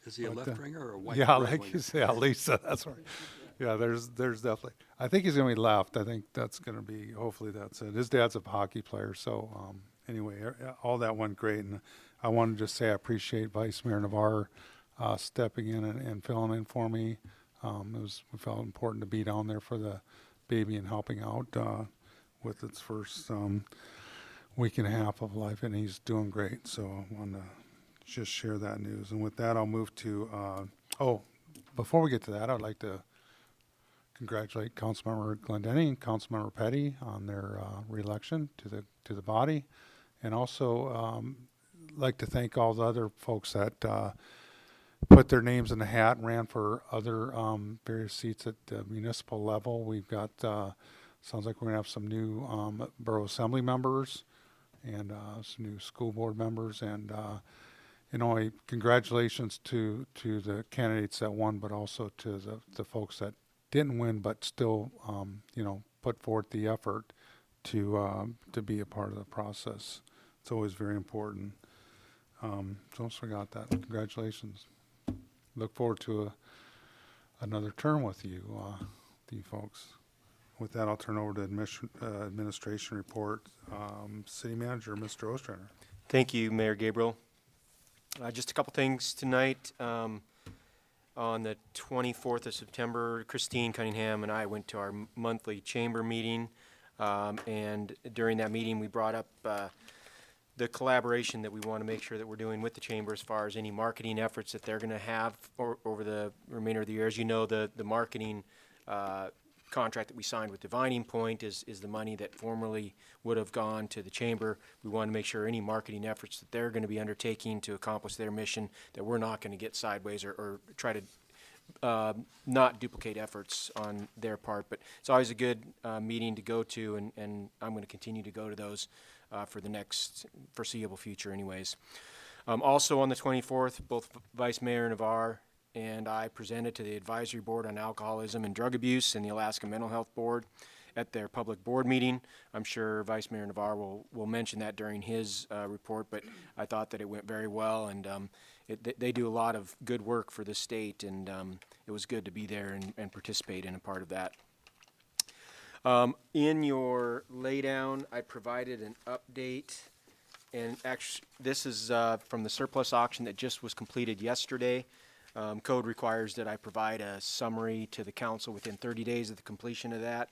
Is he a But, left winger or a white? Yeah, right like winger? you say, Lisa. That's right. Yeah, there's definitely. I think he's going to be left. I think that's going to be. Hopefully, that's it. His dad's a hockey player, so anyway, all that went great. And I wanted to just say I appreciate Vice Mayor Navarre stepping in and filling in for me. We felt important to be down there for the baby and helping out with its first week and a half of life, and he's doing great. So I wanted to just share that news. And with that, I'll move to. Before we get to that, I'd like to congratulate Councilmember Glendenny and Councilmember Petty on their reelection to the body, and also like to thank all the other folks that put their names in the hat and ran for other various seats at the municipal level. We've got sounds like we're gonna have some new borough assembly members and some new school board members, and congratulations to the candidates that won, but also to the folks that didn't win, but still, put forth the effort to be a part of the process. It's always very important. So I got that. Congratulations. Look forward to another term with you folks. With that, I'll turn over to administration report. City Manager, Mr. Ostrander. Thank you, Mayor Gabriel. Just a couple things tonight. On the 24th of September, Christine Cunningham and I went to our monthly chamber meeting. And during that meeting, we brought up the collaboration that we want to make sure that we're doing with the chamber as far as any marketing efforts that they're going to have over the remainder of the year. As you know, the marketing contract that we signed with Divining Point is the money that formerly would have gone to the chamber. We want to make sure any marketing efforts that they're going to be undertaking to accomplish their mission, that we're not going to get sideways or try to not duplicate efforts on their part. But it's always a good meeting to go to, and I'm going to continue to go to those for the next foreseeable future anyways. Also on the 24th, both Vice Mayor Navarre and I presented to the Advisory Board on Alcoholism and Drug Abuse and the Alaska Mental Health Board at their public board meeting. I'm sure Vice Mayor Navarre will mention that during his report, but I thought that it went very well, and they do a lot of good work for the state, and it was good to be there and participate in a part of that. In your laydown, I provided an update, and actually, this is from the surplus auction that just was completed yesterday. Code requires that I provide a summary to the council within 30 days of the completion of that.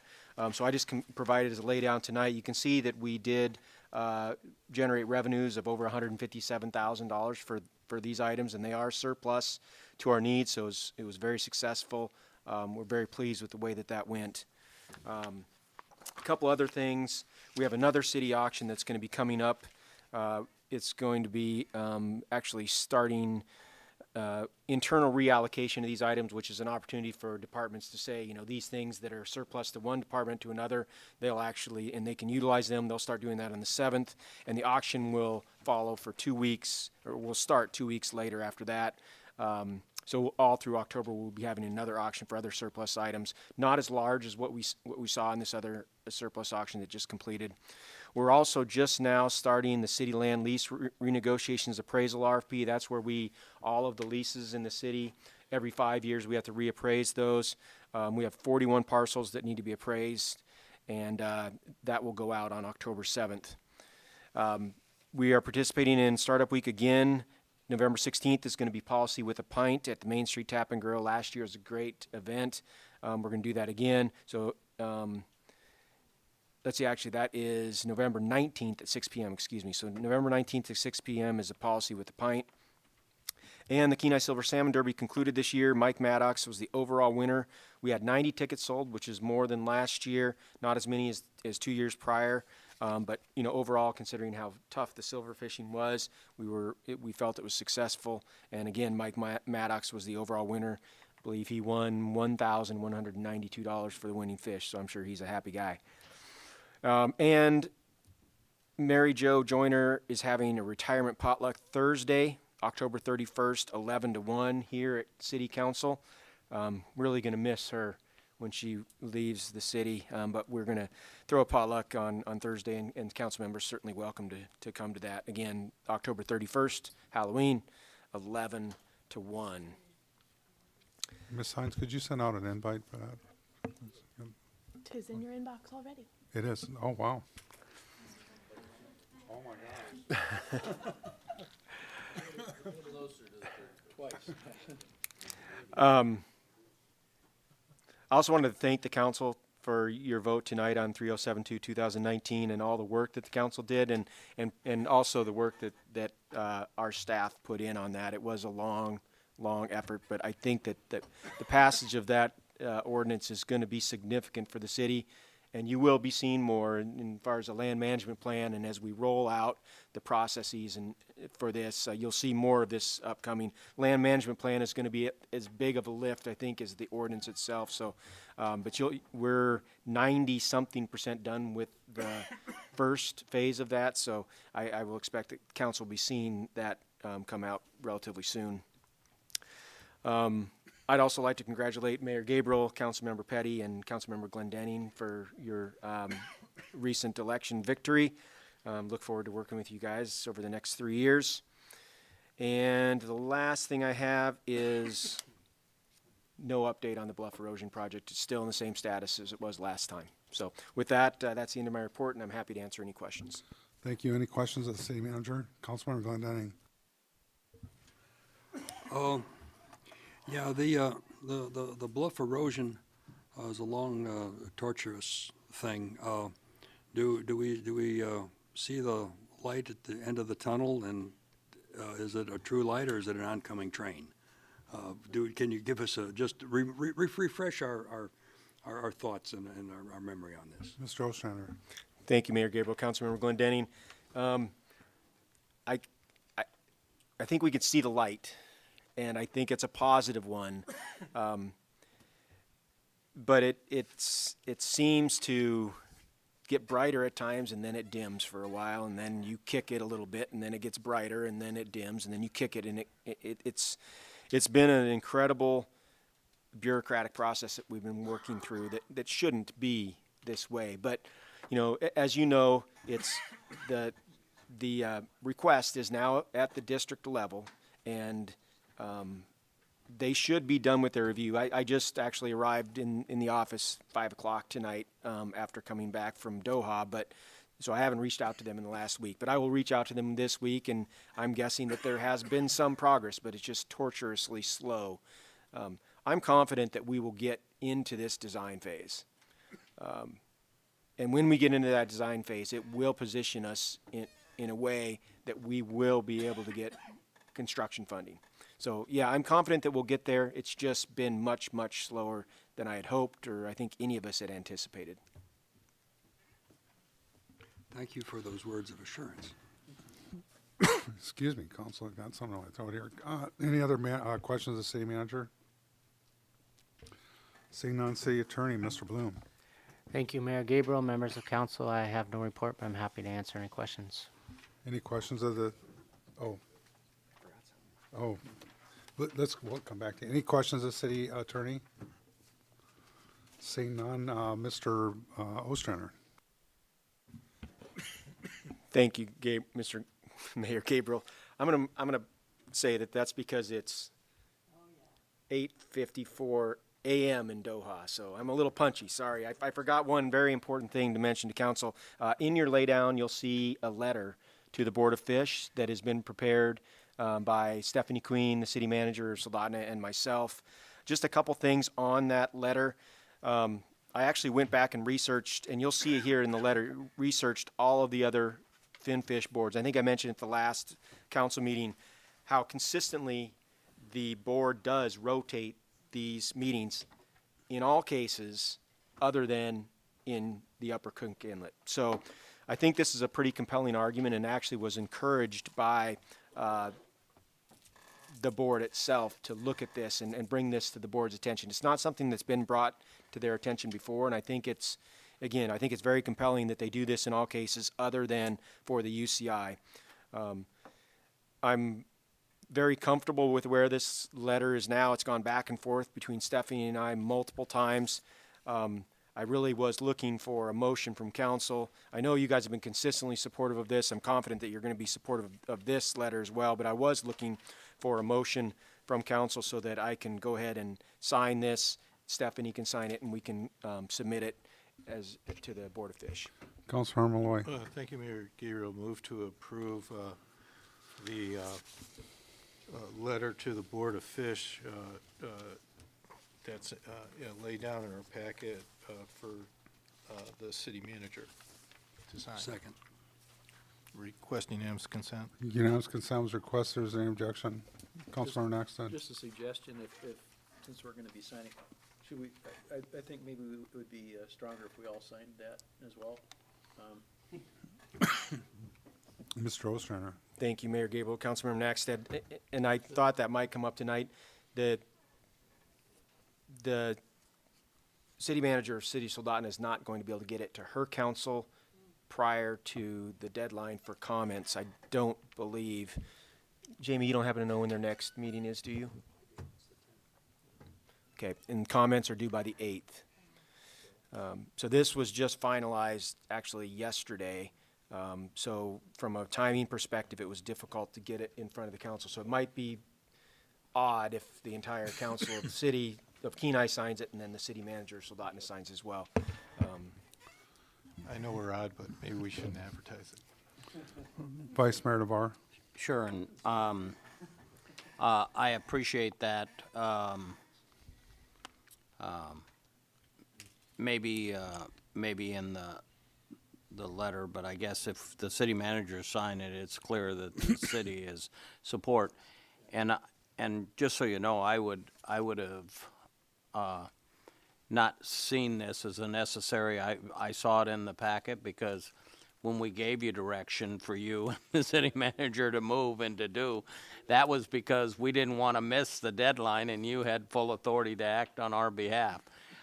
So I just provided as a laydown tonight. You can see that we did generate revenues of over $157,000 for these items, and they are surplus to our needs, so it was very successful. We're very pleased with the way that went. A couple other things. We have another city auction that's going to be coming up. It's going to be actually starting internal reallocation of these items, which is an opportunity for departments to say, these things that are surplus to one department to another, they'll actually, and they can utilize them. They'll start doing that on the 7th, and the auction will follow for 2 weeks, or will start 2 weeks later after that. So all through October, we'll be having another auction for other surplus items, not as large as what we saw in this other surplus auction that just completed. We're also just now starting the city land lease renegotiations appraisal RFP. That's where all of the leases in the city, every 5 years, we have to reappraise those. We have 41 parcels that need to be appraised, and that will go out on October 7th. We are participating in Startup Week again. November 16th is going to be Policy with a Pint at the Main Street Tap and Grill. Last year was a great event. We're going to do that again. So let's see, actually, that is November 19th at 6 p.m., excuse me. So November 19th at 6 p.m. is a Policy with a Pint. And the Kenai Silver Salmon Derby concluded this year. Mike Maddox was the overall winner. We had 90 tickets sold, which is more than last year, not as many as 2 years prior. But overall, considering how tough the silver fishing was, we felt it was successful. And again, Mike Maddox was the overall winner. I believe he won $1,192 for the winning fish, so I'm sure he's a happy guy. And Mary Jo Joyner is having a retirement potluck Thursday, October 31st, 11 to 1 here at City Council. Really going to miss her when she leaves the city, but we're going to throw a potluck on Thursday, and council members certainly welcome to come to that. Again, October 31st, Halloween, 11 to 1. Ms. Hines, could you send out an invite for that? Tis in your inbox already. It is. Oh, wow. Oh, my gosh. I also wanted to thank the council for your vote tonight on 3072-2019 and all the work that the council did, and also the work that our staff put in on that. It was a long effort, but I think that the passage of that ordinance is going to be significant for the city, and you will be seeing more as far as a land management plan, and as we roll out the processes and for this, you'll see more of this upcoming. Land management plan is going to be as big of a lift, I think, as the ordinance itself. So, but we're 90-something% done with the first phase of that, so I will expect that council will be seeing that come out relatively soon. I'd also like to congratulate Mayor Gabriel, Councilmember Petty, and Councilmember Glendenning for your recent election victory. Look forward to working with you guys over the next 3 years. And the last thing I have is no update on the bluff erosion project. It's still in the same status as it was last time. So with that, that's the end of my report, and I'm happy to answer any questions. Thank you. Any questions of the city manager? Councilmember Glendenning. Yeah, the bluff erosion is a long, torturous thing. do we see the light at the end of the tunnel, and is it a true light or is it an oncoming train? Can you give us just refresh our thoughts and our memory on this? Mr. Ostrander. Thank you, Mayor Gabriel. Councilmember Glendening. I think we could see the light, and I think it's a positive one. But it seems to get brighter at times, and then it dims for a while, and then you kick it a little bit, and then it gets brighter, and then it dims, and then you kick it, and it's been an incredible bureaucratic process that we've been working through that shouldn't be this way. But, as you know, it's the request is now at the district level, and they should be done with their review. I just actually arrived in the office 5 o'clock tonight after coming back from Doha, so I haven't reached out to them in the last week. But I will reach out to them this week, and I'm guessing that there has been some progress, but it's just tortuously slow. I'm confident that we will get into this design phase. And when we get into that design phase, it will position us in a way that we will be able to get construction funding. So, yeah, I'm confident that we'll get there. It's just been much, much slower than I had hoped, or I think any of us had anticipated. Thank you for those words of assurance. Excuse me, Council, I got something on my throat here. Any other questions of the city manager? Seeing none, city attorney, Mr. Bloom. Thank you, Mayor Gabriel. Members of council, I have no report, but I'm happy to answer any questions. Any questions of the, we'll come back to, any questions of the city attorney? Seeing none, Mr. Ostrander. Thank you, Mr. Mayor Gabriel. I'm gonna say that's because it's 8:54 a.m. in Doha, so I'm a little punchy. Sorry, I forgot one very important thing to mention to council. In your laydown, you'll see a letter to the Board of Fish that has been prepared by Stephanie Queen, the city manager, Soldotna, and myself. Just a couple things on that letter. I actually went back and researched, and you'll see here in the letter, researched all of the other finfish boards. I think I mentioned at the last council meeting how consistently the board does rotate these meetings in all cases other than in the Upper Cook Inlet. So I think this is a pretty compelling argument, and actually was encouraged by the board itself to look at this and bring this to the board's attention. It's not something that's been brought to their attention before, and I think it's very compelling that they do this in all cases other than for the UCI. I'm very comfortable with where this letter is now. It's gone back and forth between Stephanie and I multiple times. I really was looking for a motion from council. I know you guys have been consistently supportive of this. I'm confident that you're going to be supportive of this letter as well, but I was looking for a motion from council so that I can go ahead and sign this. Stephanie can sign it, and we can submit it to the Board of Fish. Councilor Malloy. Thank you, Mayor Gabriel. Move to approve the letter to the Board of Fish that's laid down in our packet for the city manager to sign. Second. Requesting unanimous consent. Unanimous consent was requested. Is there any objection? Councilor Knoxton. Just a suggestion, since we're going to be signing, should we, I think maybe it would be stronger if we all signed that as well. Mr. Ostrander. Thank you, Mayor Gabriel. Councilmember Naxted, and I thought that might come up tonight. The city manager of City Soldotna is not going to be able to get it to her council prior to the deadline for comments. I don't believe. Jamie, you don't happen to know when their next meeting is, do you? Okay, and comments are due by the 8th. So this was just finalized actually yesterday. So from a timing perspective, it was difficult to get it in front of the council. So it might be odd if the entire council of the city of Kenai signs it and then the city manager of Soldotna signs as well. I know we're odd, but maybe we shouldn't advertise it. Vice Mayor DeVar. Sure, and I appreciate that. Maybe in the letter, but I guess if the city manager signed it, it's clear that the city is support. And just so you know, I would have, not seen this as a necessary, I saw it in the packet because when we gave you direction for you, the city manager, to move and to do, that was because we didn't want to miss the deadline and you had full authority to act on our behalf.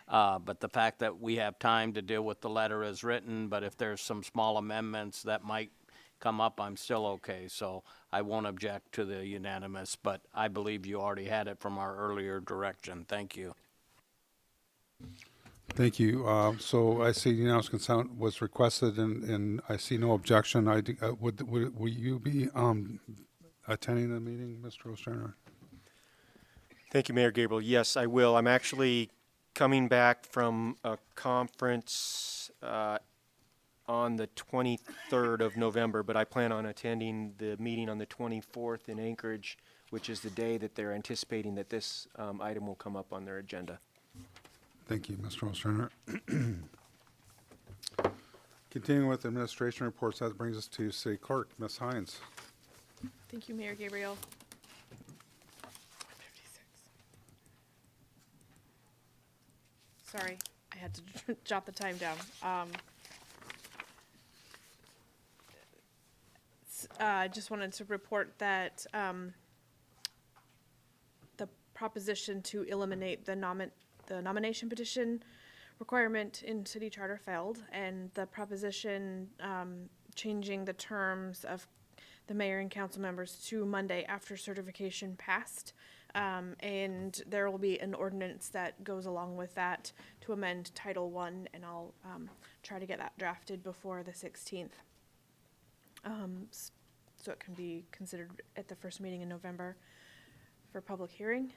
But the fact that we have time to deal with the letter as written, but if there's some small amendments that might come up, I'm still okay. So I won't object to the unanimous, but I believe you already had it from our earlier direction. Thank you. Thank you. So I see unanimous consent was requested, and I see no objection. Will you be attending the meeting, Mr. Ostrander? Thank you, Mayor Gabriel. Yes, I will. I'm actually coming back from a conference on the 23rd of November, but I plan on attending the meeting on the 24th in Anchorage, which is the day that they're anticipating that this item will come up on their agenda. Thank you, Mr. Ostrander. Continuing with administration reports, that brings us to City Clerk, Ms. Hines. Thank you, Mayor Gabriel. Sorry, I had to jot the time down. I just wanted to report that the proposition to eliminate the nomination petition requirement in city charter failed, and the proposition changing the terms of the mayor and council members to Monday after certification passed. And there will be an ordinance that goes along with that to amend Title I, and I'll try to get that drafted before the 16th. So it can be considered at the first meeting in November for public hearing.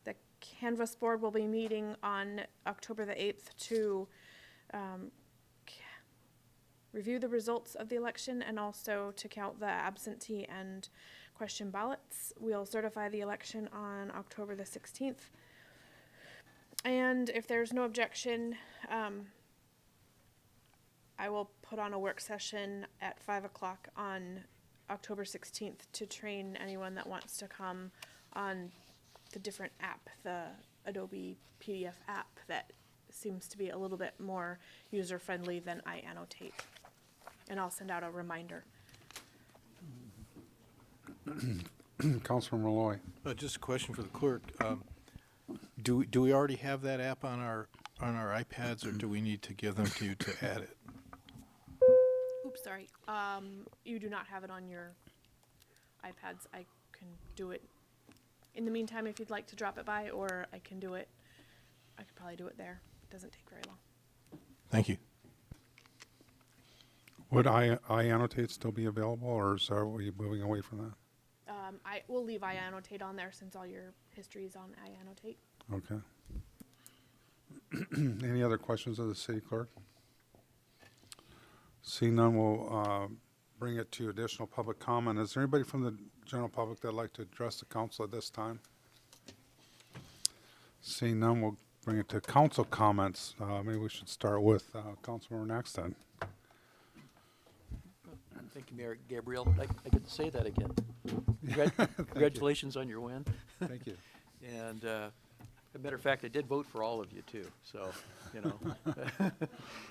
The Canvas Board will be meeting on October the 8th to review the results of the election and also to count the absentee and question ballots. We'll certify the election on October the 16th. And if there's no objection, I will put on a work session at 5 o'clock on October 16th to train anyone that wants to come on the different app, the Adobe PDF app that seems to be a little bit more user-friendly than iAnnotate. And I'll send out a reminder. Councilman Malloy. Just a question for the clerk. Do we already have that app on our iPads, or do we need to give them to you to add it? Oops, sorry. You do not have it on your iPads. I can do it in the meantime if you'd like to drop it by, or I can do it. I could probably do it there. It doesn't take very long. Thank you. Would iAnnotate still be available, or are we moving away from that? I will leave iAnnotate on there since all your history is on iAnnotate. Okay. Any other questions of the city clerk? Seeing none, we'll bring it to additional public comment. Is there anybody from the general public that'd like to address the council at this time? Seeing none, we'll bring it to council comments. Maybe we should start with Councilmember Naxton. Thank you, Mayor Gabriel. I get to say that again. Congratulations on your win. Thank you. And as a matter of fact, I did vote for all of you too, so, you know.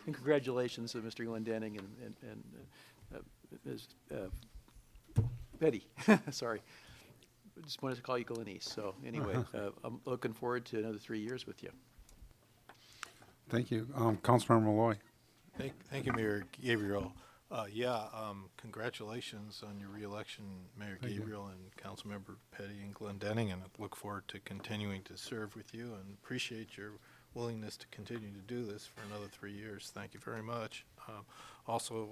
And congratulations to Mr. Glendenning and Ms. Betty, sorry. I just wanted to call you Glenise, so anyway, I'm looking forward to another 3 years with you. Thank you. Councilmember Malloy. Thank you, Mayor Gabriel. Congratulations on your reelection, Mayor Gabriel and Councilmember Petty and Glendenning, and I look forward to continuing to serve with you and appreciate your willingness to continue to do this for another 3 years. Thank you very much. Also,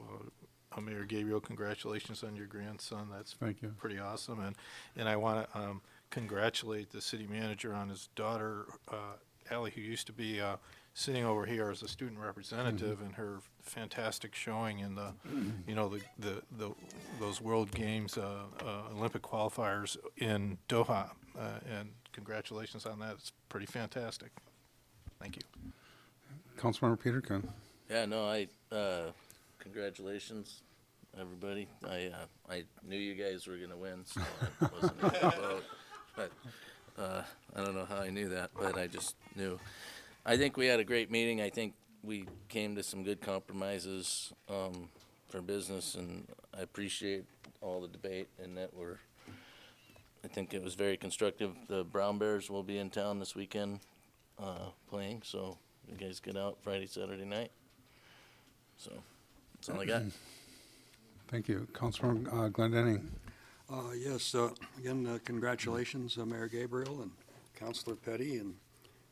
Mayor Gabriel, congratulations on your grandson. That's pretty awesome. And I want to congratulate the city manager on his daughter, Allie, who used to be sitting over here as a student representative, and her fantastic showing in the, those World Games Olympic qualifiers in Doha. And congratulations on that. It's pretty fantastic. Thank you. Councilmember Peterkin. Yeah, no, congratulations, everybody. I knew you guys were gonna win, so I wasn't gonna vote. But, I don't know how I knew that, but I just knew. I think we had a great meeting. I think we came to some good compromises, for business, and I appreciate all the debate and that I think it was very constructive. The Brown Bears will be in town this weekend, playing, so you guys get out Friday, Saturday night. So, that's all I got. Thank you. Councilman Glendenning. Yes, again, congratulations, Mayor Gabriel and Councilor Petty, and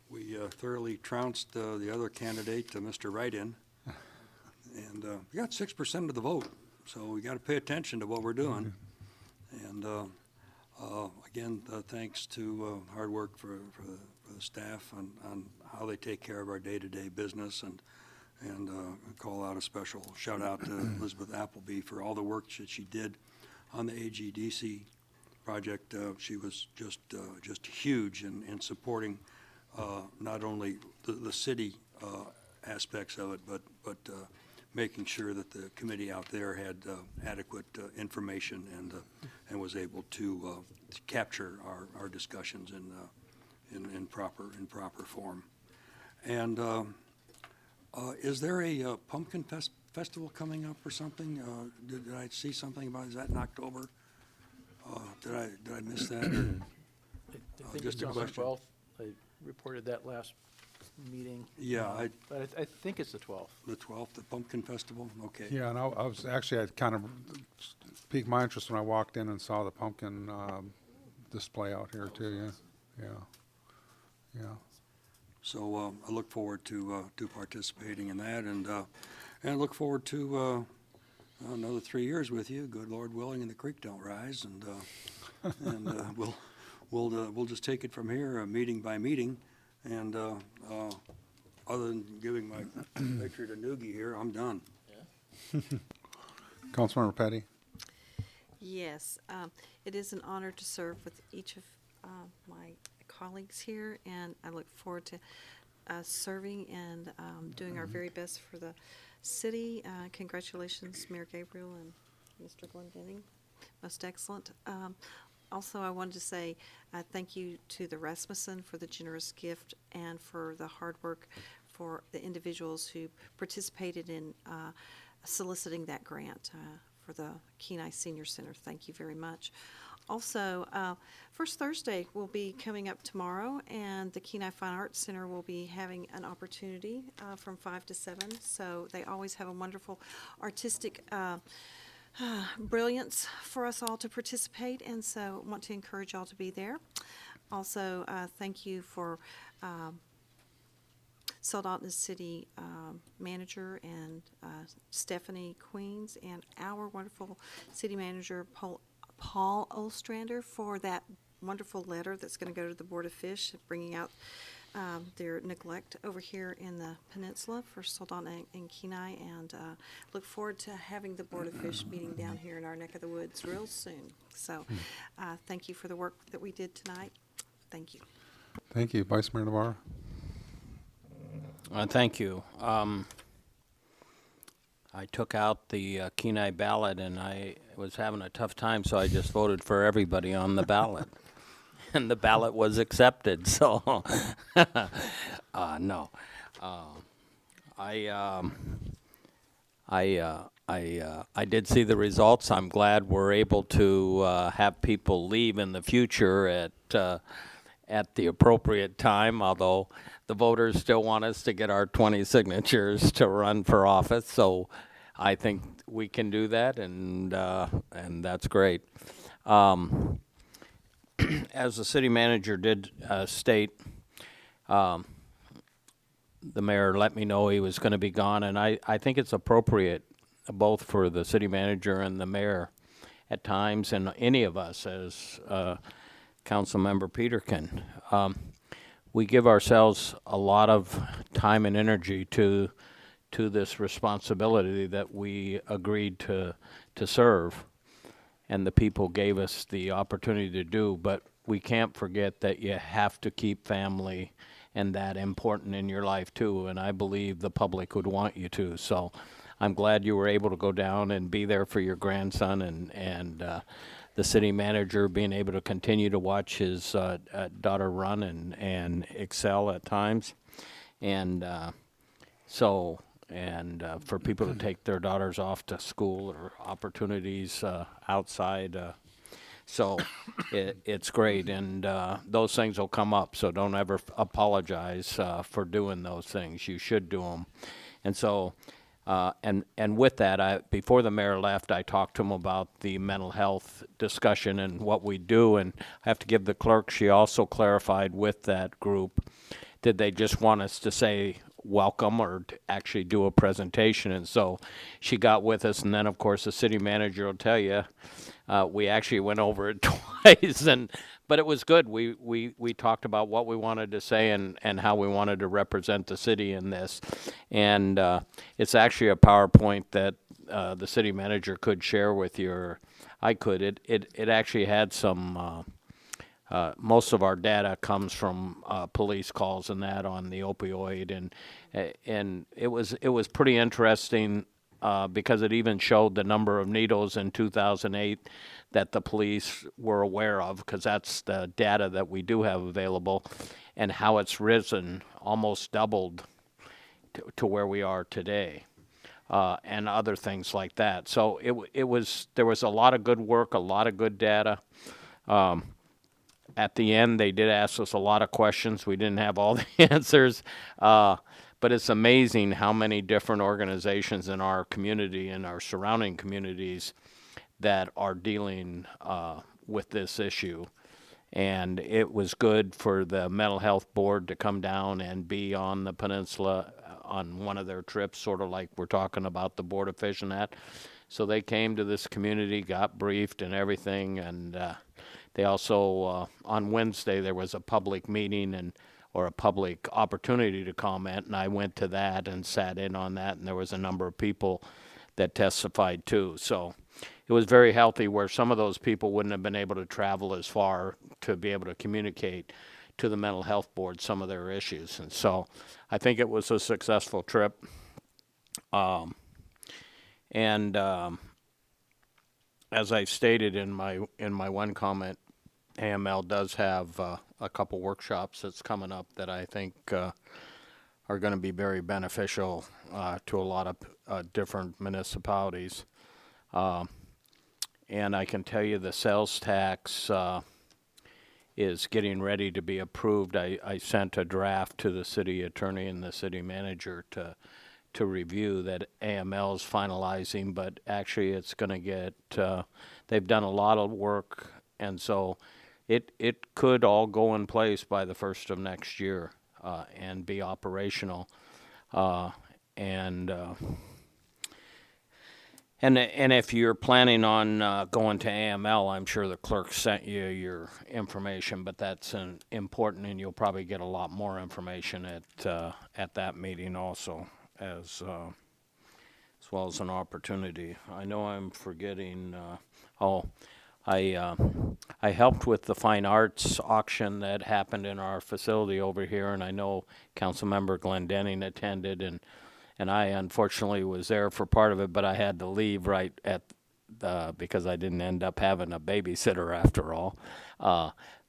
we thoroughly trounced the other candidate, Mr. Write-In, and we got 6% of the vote, so we got to pay attention to what we're doing. And again, thanks to hard work for the staff on how they take care of our day-to-day business, and call out a special shout out to Elizabeth Appleby for all the work that she did on the AGDC project. She was just huge in supporting not only the city aspects of it, but making sure that the committee out there had adequate information and was able to capture our discussions in proper form. And is there a pumpkin festival coming up or something? Did I see something about, is that in October? Did I miss that? I think just it's a on the question. 12th. I reported that last meeting. Yeah, But I think it's the 12th. the 12th, the pumpkin festival, okay. Yeah, and I was actually, I kind of piqued my interest when I walked in and saw the pumpkin display out here too, yeah. So I look forward to participating in that, and I look forward to another 3 years with you, good Lord willing, and the creek don't rise, and we'll just take it from here, meeting by meeting, and other than giving my picture to Noogie here, I'm done. Councilmember Petty. Yes, it is an honor to serve with each of my colleagues here, and I look forward to serving and doing our very best for the city. Congratulations, Mayor Gabriel and Mr. Glendenning. Most excellent. Also, I wanted to say thank you to the Rasmussen for the generous gift and for the hard work for the individuals who participated in soliciting that grant for the Kenai Senior Center. Thank you very much. Also, First Thursday will be coming up tomorrow, and the Kenai Fine Arts Center will be having an opportunity from 5 to 7. So they always have a wonderful artistic brilliance for us all to participate, and so want to encourage y'all to be there. Also, thank you for Soldotna City Manager and Stephanie Queens, and our wonderful city manager, Paul Ostrander, for that wonderful letter that's going to go to the Board of Fish, bringing out their neglect over here in the peninsula for Soldotna and Kenai, and look forward to having the Board of Fish meeting down here in our neck of the woods real soon. So thank you for the work that we did tonight. Thank you. Thank you. Vice Mayor Navarro. Thank you. I took out the Kenai ballot, and I was having a tough time, so I just voted for everybody on the ballot. And the ballot was accepted, so, no. I did see the results. I'm glad we're able to have people leave in the future at the appropriate time, although the voters still want us to get our 20 signatures to run for office, so I think we can do that, and that's great. As the city manager did state, the mayor let me know he was going to be gone, and I think it's appropriate, both for the city manager and the mayor at times, and any of us as Councilmember Peterkin. We give ourselves a lot of time and energy to this responsibility that we agreed to serve, and the people gave us the opportunity to do, but we can't forget that you have to keep family and that important in your life too, and I believe the public would want you to. So I'm glad you were able to go down and be there for your grandson, and the city manager being able to continue to watch his daughter run and excel at times. And for people to take their daughters off to school or opportunities outside. So it's great, and those things will come up, so don't ever apologize for doing those things. You should do them. And so, and with that, before the mayor left, I talked to him about the mental health discussion and what we do, and I have to give the clerk, she also clarified with that group, did they just want us to say welcome or to actually do a presentation? And so she got with us, and then of course the city manager will tell you, we actually went over it twice, but it was good. We talked about what we wanted to say and how we wanted to represent the city in this. And it's actually a PowerPoint that the city manager could share with you. It actually had some, most of our data comes from police calls and that on the opioid. And it was pretty interesting. Because it even showed the number of needles in 2008 that the police were aware of, because that's the data that we do have available, and how it's risen, almost doubled to where we are today, and other things like that. So there was a lot of good work, a lot of good data. At the end, they did ask us a lot of questions. We didn't have all the answers. But it's amazing how many different organizations in our community and our surrounding communities that are dealing with this issue. And it was good for the mental health board to come down and be on the peninsula on one of their trips, sort of like we're talking about the Board of Fish and that. So they came to this community, got briefed and everything. And they also, on Wednesday, there was a public meeting or a public opportunity to comment, and I went to that and sat in on that, and there was a number of people that testified too. So it was very healthy, where some of those people wouldn't have been able to travel as far to be able to communicate to the mental health board some of their issues. And so I think it was a successful trip. As I stated in my one comment, AML does have a couple workshops that's coming up that I think are going to be very beneficial to a lot of different municipalities. And I can tell you the sales tax is getting ready to be approved. I sent a draft to the city attorney and the city manager to review that AML is finalizing, but actually it's going to get, they've done a lot of work, and so it could all go in place by the 1st of next year and be operational. And if you're planning on going to AML, I'm sure the clerk sent you your information, but that's important, and you'll probably get a lot more information at that meeting also, as well as an opportunity. I know I'm forgetting. I helped with the fine arts auction that happened in our facility over here, and I know Councilmember Glendenning attended, and I unfortunately was there for part of it, but I had to leave right at because I didn't end up having a babysitter after all.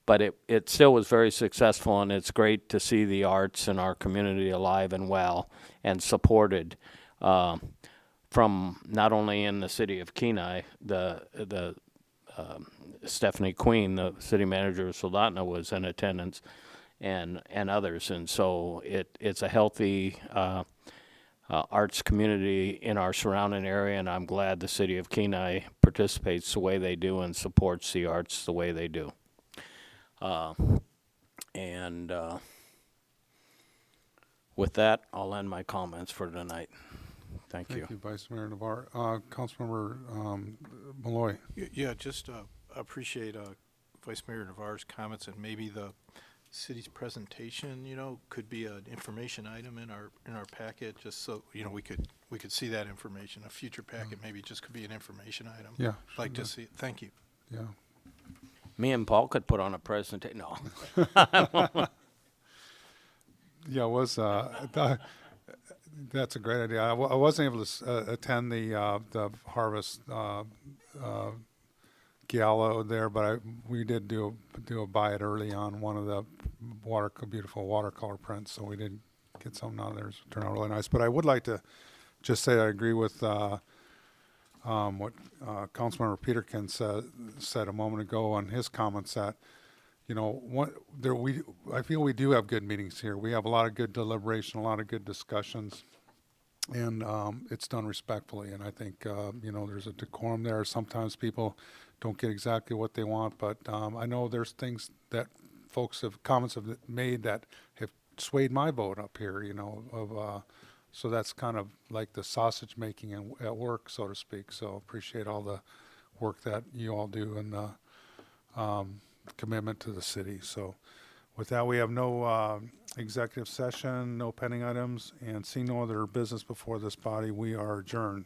But it still was very successful, and it's great to see the arts in our community alive and well and supported from not only in the city of Kenai, the Stephanie Queen, the city manager of Soldotna, was in attendance, and others. And so it's a healthy arts community in our surrounding area, and I'm glad the city of Kenai participates the way they do and supports the arts the way they do. With that, I'll end my comments for tonight. Thank you. Thank you, Vice Mayor Navarre. Councilmember Malloy. Yeah, just appreciate Vice Mayor Navarre's comments, and maybe the city's presentation, could be an information item in our packet, just so we could see that information. A future packet maybe just could be an information item. Yeah, like to see it. Thank you. Yeah. Me and Paul could put on a presentation. No. Yeah, it was That's a great idea. I wasn't able to attend the harvest gala there, but we did do a buy it early on one of the beautiful watercolor prints, so we did get something out of there. It turned out really nice. But I would like to just say I agree with what Councilmember Peterkin said a moment ago on his comments that, you know, I feel we do have good meetings here. We have a lot of good deliberation, a lot of good discussions, and it's done respectfully. And I think, you know, there's a decorum there. Sometimes people don't get exactly what they want, but I know there's things that comments have made that have swayed my vote up here, you know, so that's kind of like the sausage making at work, so to speak. So appreciate all the work that you all do and the commitment to the city. So with that, we have no executive session, no pending items, and seeing no other business before this body, we are adjourned.